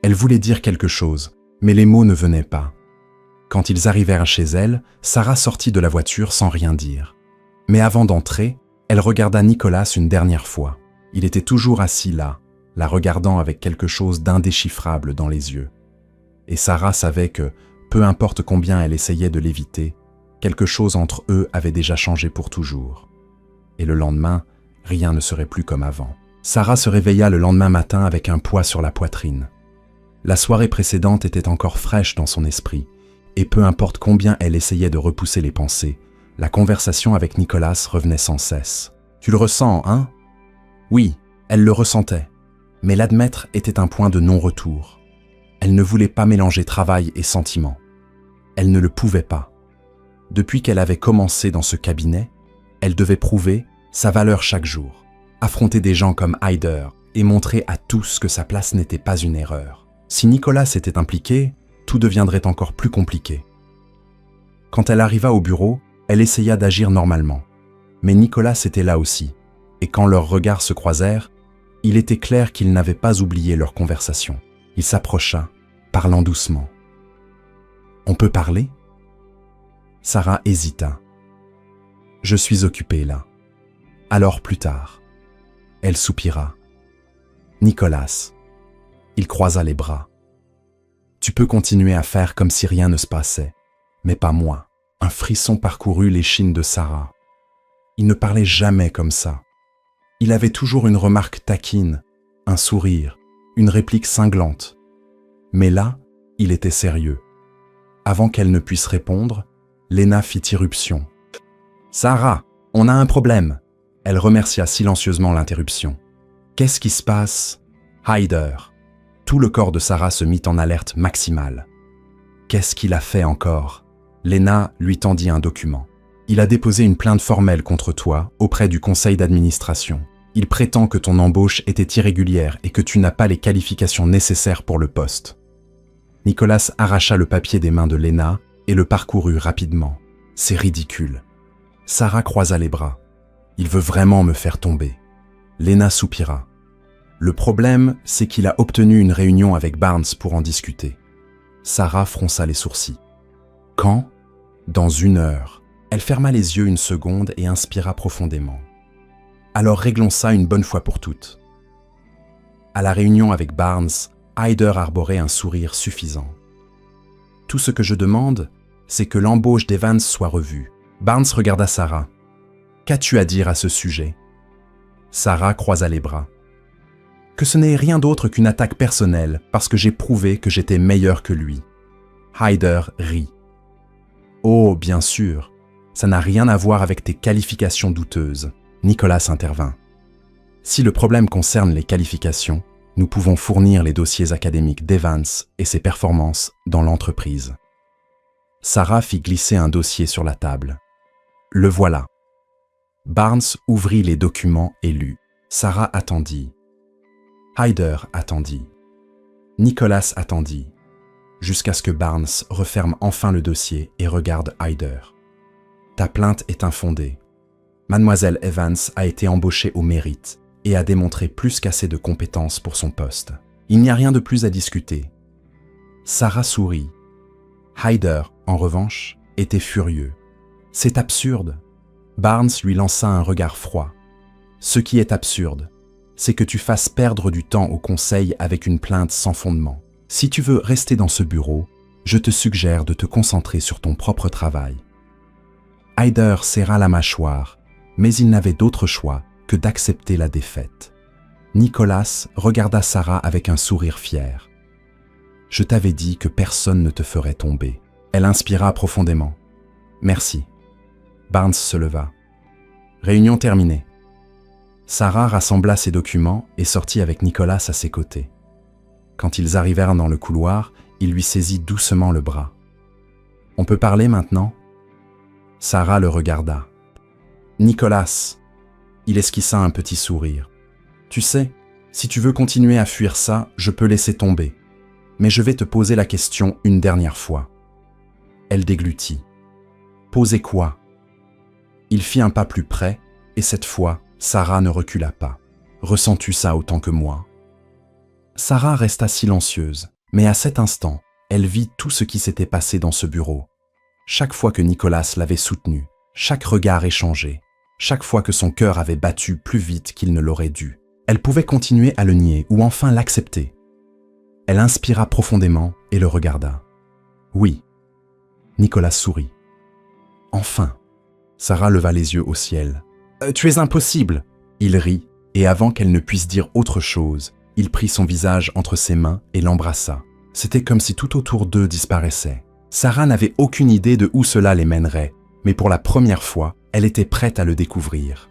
Elle voulait dire quelque chose, mais les mots ne venaient pas. Quand ils arrivèrent chez elle, Sarah sortit de la voiture sans rien dire. Mais avant d'entrer, elle regarda Nicolas une dernière fois. Il était toujours assis là, la regardant avec quelque chose d'indéchiffrable dans les yeux. Et Sarah savait que, peu importe combien elle essayait de l'éviter, quelque chose entre eux avait déjà changé pour toujours. Et le lendemain, rien ne serait plus comme avant. Sarah se réveilla le lendemain matin avec un poids sur la poitrine. La soirée précédente était encore fraîche dans son esprit, et peu importe combien elle essayait de repousser les pensées, la conversation avec Nicolas revenait sans cesse. « Tu le ressens, hein ?» Oui, elle le ressentait, mais l'admettre était un point de non-retour. Elle ne voulait pas mélanger travail et sentiment. Elle ne le pouvait pas. Depuis qu'elle avait commencé dans ce cabinet, elle devait prouver sa valeur chaque jour, affronter des gens comme Hyder et montrer à tous que sa place n'était pas une erreur. Si Nicolas était impliqué, tout deviendrait encore plus compliqué. Quand elle arriva au bureau, elle essaya d'agir normalement. Mais Nicolas était là aussi, et quand leurs regards se croisèrent, il était clair qu'ils n'avaient pas oublié leur conversation. Il s'approcha, parlant doucement. « On peut parler ?» Sarah hésita. « Je suis occupée là. Alors plus tard. » Elle soupira. « Nicolas. » Il croisa les bras. « Tu peux continuer à faire comme si rien ne se passait, mais pas moi. » Un frisson parcourut l'échine de Sarah. Il ne parlait jamais comme ça. Il avait toujours une remarque taquine, un sourire, une réplique cinglante. Mais là, il était sérieux. Avant qu'elle ne puisse répondre, Lena fit irruption. « Sarah, on a un problème !» Elle remercia silencieusement l'interruption. « Qu'est-ce qui se passe ?»« Hyder. » Tout le corps de Sarah se mit en alerte maximale. « Qu'est-ce qu'il a fait encore ?» Lena lui tendit un document. « Il a déposé une plainte formelle contre toi auprès du conseil d'administration. Il prétend que ton embauche était irrégulière et que tu n'as pas les qualifications nécessaires pour le poste. » Nicolas arracha le papier des mains de Lena et le parcourut rapidement. « C'est ridicule. » Sarah croisa les bras. « Il veut vraiment me faire tomber. » Lena soupira. Le problème, c'est qu'il a obtenu une réunion avec Barnes pour en discuter. Sarah fronça les sourcils. Quand ? Dans 1 heure. Elle ferma les yeux une seconde et inspira profondément. Alors réglons ça une bonne fois pour toutes. À la réunion avec Barnes, Hyder arborait un sourire suffisant. Tout ce que je demande, c'est que l'embauche d'Evans soit revue. Barnes regarda Sarah. Qu'as-tu à dire à ce sujet ? Sarah croisa les bras. Que ce n'est rien d'autre qu'une attaque personnelle parce que j'ai prouvé que j'étais meilleur que lui. Hyder rit. Oh, bien sûr, ça n'a rien à voir avec tes qualifications douteuses. Nicolas intervint. Si le problème concerne les qualifications, nous pouvons fournir les dossiers académiques d'Evans et ses performances dans l'entreprise. Sarah fit glisser un dossier sur la table. Le voilà. Barnes ouvrit les documents et lut. Sarah attendit. Hyder attendit. Nicolas attendit. Jusqu'à ce que Barnes referme enfin le dossier et regarde Hyder. Ta plainte est infondée. Mademoiselle Evans a été embauchée au mérite et a démontré plus qu'assez de compétences pour son poste. Il n'y a rien de plus à discuter. Sarah sourit. Hyder, en revanche, était furieux. C'est absurde. Barnes lui lança un regard froid. Ce qui est absurde, c'est que tu fasses perdre du temps au conseil avec une plainte sans fondement. Si tu veux rester dans ce bureau, je te suggère de te concentrer sur ton propre travail. Hyder serra la mâchoire, mais il n'avait d'autre choix que d'accepter la défaite. Nicolas regarda Sarah avec un sourire fier. « Je t'avais dit que personne ne te ferait tomber. » Elle inspira profondément. « Merci. » Barnes se leva. « Réunion terminée. » Sarah rassembla ses documents et sortit avec Nicolas à ses côtés. Quand ils arrivèrent dans le couloir, il lui saisit doucement le bras. « On peut parler maintenant ?» Sarah le regarda. « Nicolas !» Il esquissa un petit sourire. « Tu sais, si tu veux continuer à fuir ça, je peux laisser tomber. Mais je vais te poser la question une dernière fois. » Elle déglutit. « Poser quoi ?» Il fit un pas plus près, et cette fois, Sarah ne recula pas. « Ressens-tu ça autant que moi ?» Sarah resta silencieuse, mais à cet instant, elle vit tout ce qui s'était passé dans ce bureau. Chaque fois que Nicolas l'avait soutenue, chaque regard échangé, chaque fois que son cœur avait battu plus vite qu'il ne l'aurait dû, elle pouvait continuer à le nier ou enfin l'accepter. Elle inspira profondément et le regarda. « Oui. » Nicolas sourit. « Enfin !» Sarah leva les yeux au ciel. « Tu es impossible !» Il rit, et avant qu'elle ne puisse dire autre chose, il prit son visage entre ses mains et l'embrassa. C'était comme si tout autour d'eux disparaissait. Sarah n'avait aucune idée de où cela les mènerait, mais pour la première fois, elle était prête à le découvrir.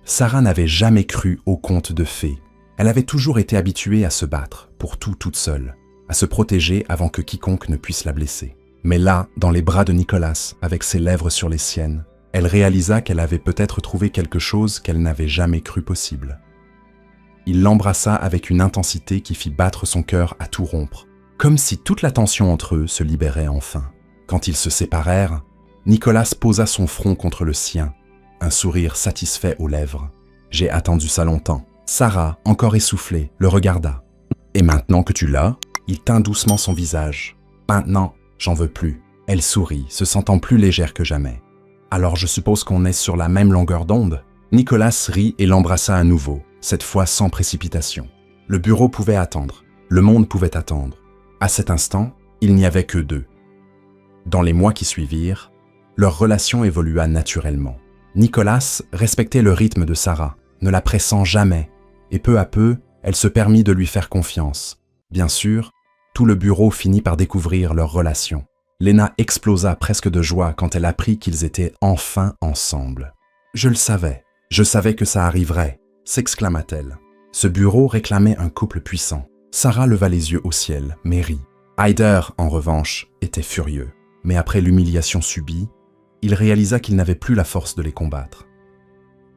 Sarah n'avait jamais cru aux contes de fées. Elle avait toujours été habituée à se battre, pour tout toute seule, à se protéger avant que quiconque ne puisse la blesser. Mais là, dans les bras de Nicolas, avec ses lèvres sur les siennes, elle réalisa qu'elle avait peut-être trouvé quelque chose qu'elle n'avait jamais cru possible. Il l'embrassa avec une intensité qui fit battre son cœur à tout rompre, comme si toute la tension entre eux se libérait enfin. Quand ils se séparèrent, Nicolas posa son front contre le sien, un sourire satisfait aux lèvres. « J'ai attendu ça longtemps. » Sarah, encore essoufflée, le regarda. « Et maintenant que tu l'as ?» Il tint doucement son visage. « Maintenant, j'en veux plus. » Elle sourit, se sentant plus légère que jamais. « Alors je suppose qu'on est sur la même longueur d'onde ?» Nicolas rit et l'embrassa à nouveau, cette fois sans précipitation. Le bureau pouvait attendre. Le monde pouvait attendre. À cet instant, il n'y avait que deux. Dans les mois qui suivirent, leur relation évolua naturellement. Nicolas respectait le rythme de Sarah, ne la pressant jamais, et peu à peu, elle se permit de lui faire confiance. Bien sûr, tout le bureau finit par découvrir leur relation. Lena explosa presque de joie quand elle apprit qu'ils étaient enfin ensemble. « Je le savais, je savais que ça arriverait », s'exclama-t-elle. Ce bureau réclamait un couple puissant. Sarah leva les yeux au ciel, mais rit. Hyder, en revanche, était furieux. Mais après l'humiliation subie, il réalisa qu'il n'avait plus la force de les combattre.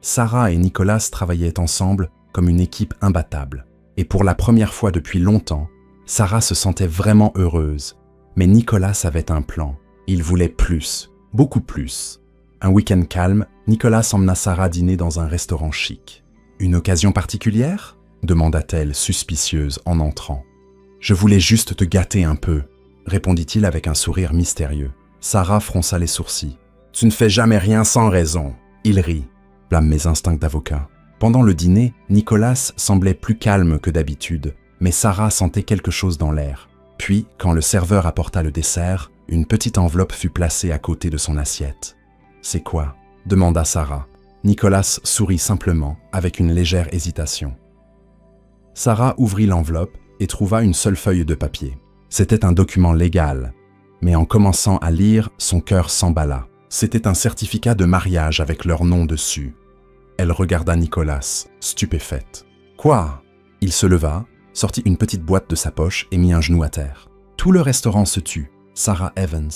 Sarah et Nicolas travaillaient ensemble comme une équipe imbattable. Et pour la première fois depuis longtemps, Sarah se sentait vraiment heureuse. Mais Nicolas avait un plan. Il voulait plus, beaucoup plus. Un week-end calme, Nicolas emmena Sarah dîner dans un restaurant chic. « Une occasion particulière ?» demanda-t-elle, suspicieuse, en entrant. « Je voulais juste te gâter un peu », répondit-il avec un sourire mystérieux. Sarah fronça les sourcils. « Tu ne fais jamais rien sans raison. » Il rit. Blâme mes instincts d'avocat. Pendant le dîner, Nicolas semblait plus calme que d'habitude, mais Sarah sentait quelque chose dans l'air. Puis, quand le serveur apporta le dessert, une petite enveloppe fut placée à côté de son assiette. « C'est quoi ?» demanda Sarah. Nicolas sourit simplement, avec une légère hésitation. Sarah ouvrit l'enveloppe et trouva une seule feuille de papier. C'était un document légal, mais en commençant à lire, son cœur s'emballa. C'était un certificat de mariage avec leur nom dessus. Elle regarda Nicolas, stupéfaite. « Quoi ?» Il se leva, sortit une petite boîte de sa poche et mit un genou à terre. Tout le restaurant se tut. « Sarah Evans »,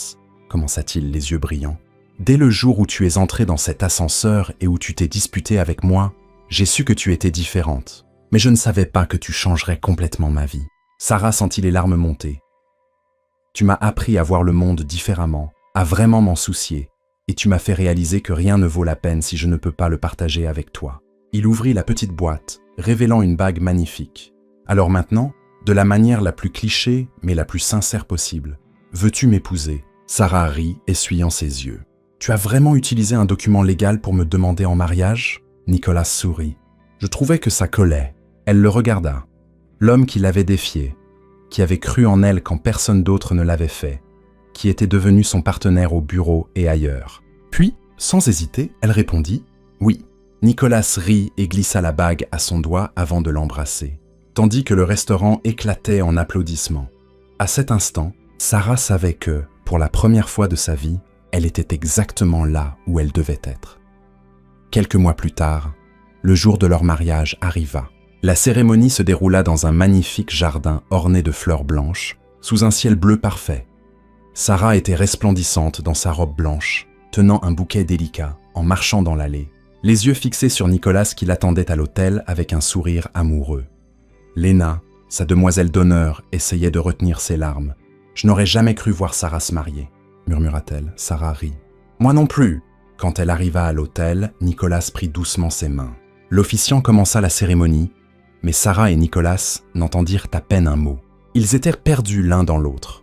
commença-t-il les yeux brillants. « Dès le jour où tu es entrée dans cet ascenseur et où tu t'es disputée avec moi, j'ai su que tu étais différente. Mais je ne savais pas que tu changerais complètement ma vie. » Sarah sentit les larmes monter. « Tu m'as appris à voir le monde différemment, à vraiment m'en soucier, et tu m'as fait réaliser que rien ne vaut la peine si je ne peux pas le partager avec toi. » Il ouvrit la petite boîte, révélant une bague magnifique. « Alors maintenant, de la manière la plus clichée, mais la plus sincère possible, veux-tu m'épouser ?» Sarah rit, essuyant ses yeux. « Tu as vraiment utilisé un document légal pour me demander en mariage ?» Nicolas sourit. Je trouvais que ça collait. Elle le regarda. L'homme qui l'avait défiée, qui avait cru en elle quand personne d'autre ne l'avait fait, qui était devenu son partenaire au bureau et ailleurs. Puis, sans hésiter, elle répondit « Oui ». Nicolas rit et glissa la bague à son doigt avant de l'embrasser, tandis que le restaurant éclatait en applaudissements. À cet instant, Sarah savait que, pour la première fois de sa vie, elle était exactement là où elle devait être. Quelques mois plus tard, le jour de leur mariage arriva. La cérémonie se déroula dans un magnifique jardin orné de fleurs blanches, sous un ciel bleu parfait. Sarah était resplendissante dans sa robe blanche, tenant un bouquet délicat, en marchant dans l'allée, les yeux fixés sur Nicolas qui l'attendait à l'hôtel avec un sourire amoureux. Léna, sa demoiselle d'honneur, essayait de retenir ses larmes. « Je n'aurais jamais cru voir Sarah se marier », murmura-t-elle. Sarah rit. « Moi non plus !» Quand elle arriva à l'hôtel, Nicolas prit doucement ses mains. L'officiant commença la cérémonie, mais Sarah et Nicolas n'entendirent à peine un mot. Ils étaient perdus l'un dans l'autre.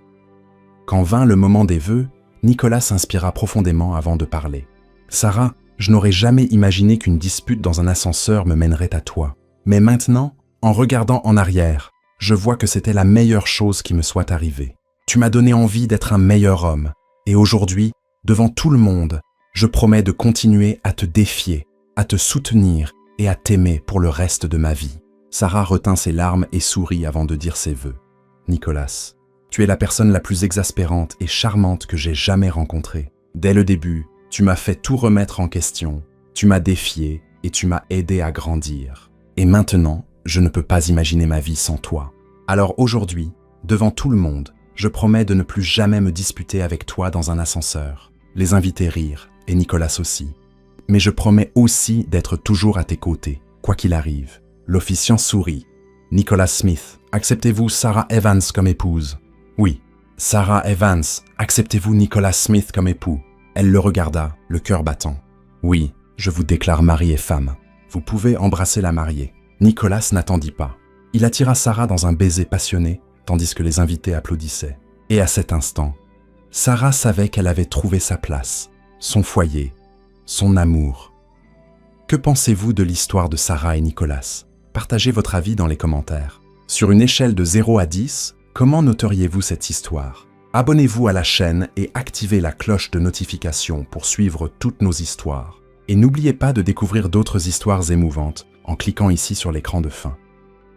Quand vint le moment des vœux, Nicolas s'inspira profondément avant de parler. « Sarah, je n'aurais jamais imaginé qu'une dispute dans un ascenseur me mènerait à toi. Mais maintenant, en regardant en arrière, je vois que c'était la meilleure chose qui me soit arrivée. Tu m'as donné envie d'être un meilleur homme. Et aujourd'hui, devant tout le monde, je promets de continuer à te défier, à te soutenir et à t'aimer pour le reste de ma vie. » Sarah retint ses larmes et sourit avant de dire ses vœux. « Nicolas, tu es la personne la plus exaspérante et charmante que j'ai jamais rencontrée. Dès le début, tu m'as fait tout remettre en question, tu m'as défié et tu m'as aidé à grandir. Et maintenant, je ne peux pas imaginer ma vie sans toi. Alors aujourd'hui, devant tout le monde, je promets de ne plus jamais me disputer avec toi dans un ascenseur. » Les invités rirent, et Nicolas aussi. « Mais je promets aussi d'être toujours à tes côtés, quoi qu'il arrive. » L'officiant sourit. « Nicolas Smith, acceptez-vous Sarah Evans comme épouse ?»« Oui. »« Sarah Evans, acceptez-vous Nicolas Smith comme époux ?» Elle le regarda, le cœur battant. « Oui, je vous déclare mari et femme. Vous pouvez embrasser la mariée. » Nicolas n'attendit pas. Il attira Sarah dans un baiser passionné, tandis que les invités applaudissaient. Et à cet instant, Sarah savait qu'elle avait trouvé sa place, son foyer, son amour. Que pensez-vous de l'histoire de Sarah et Nicolas ? Partagez votre avis dans les commentaires. Sur une échelle de 0 à 10, comment noteriez-vous cette histoire ? Abonnez-vous à la chaîne et activez la cloche de notification pour suivre toutes nos histoires. Et n'oubliez pas de découvrir d'autres histoires émouvantes en cliquant ici sur l'écran de fin.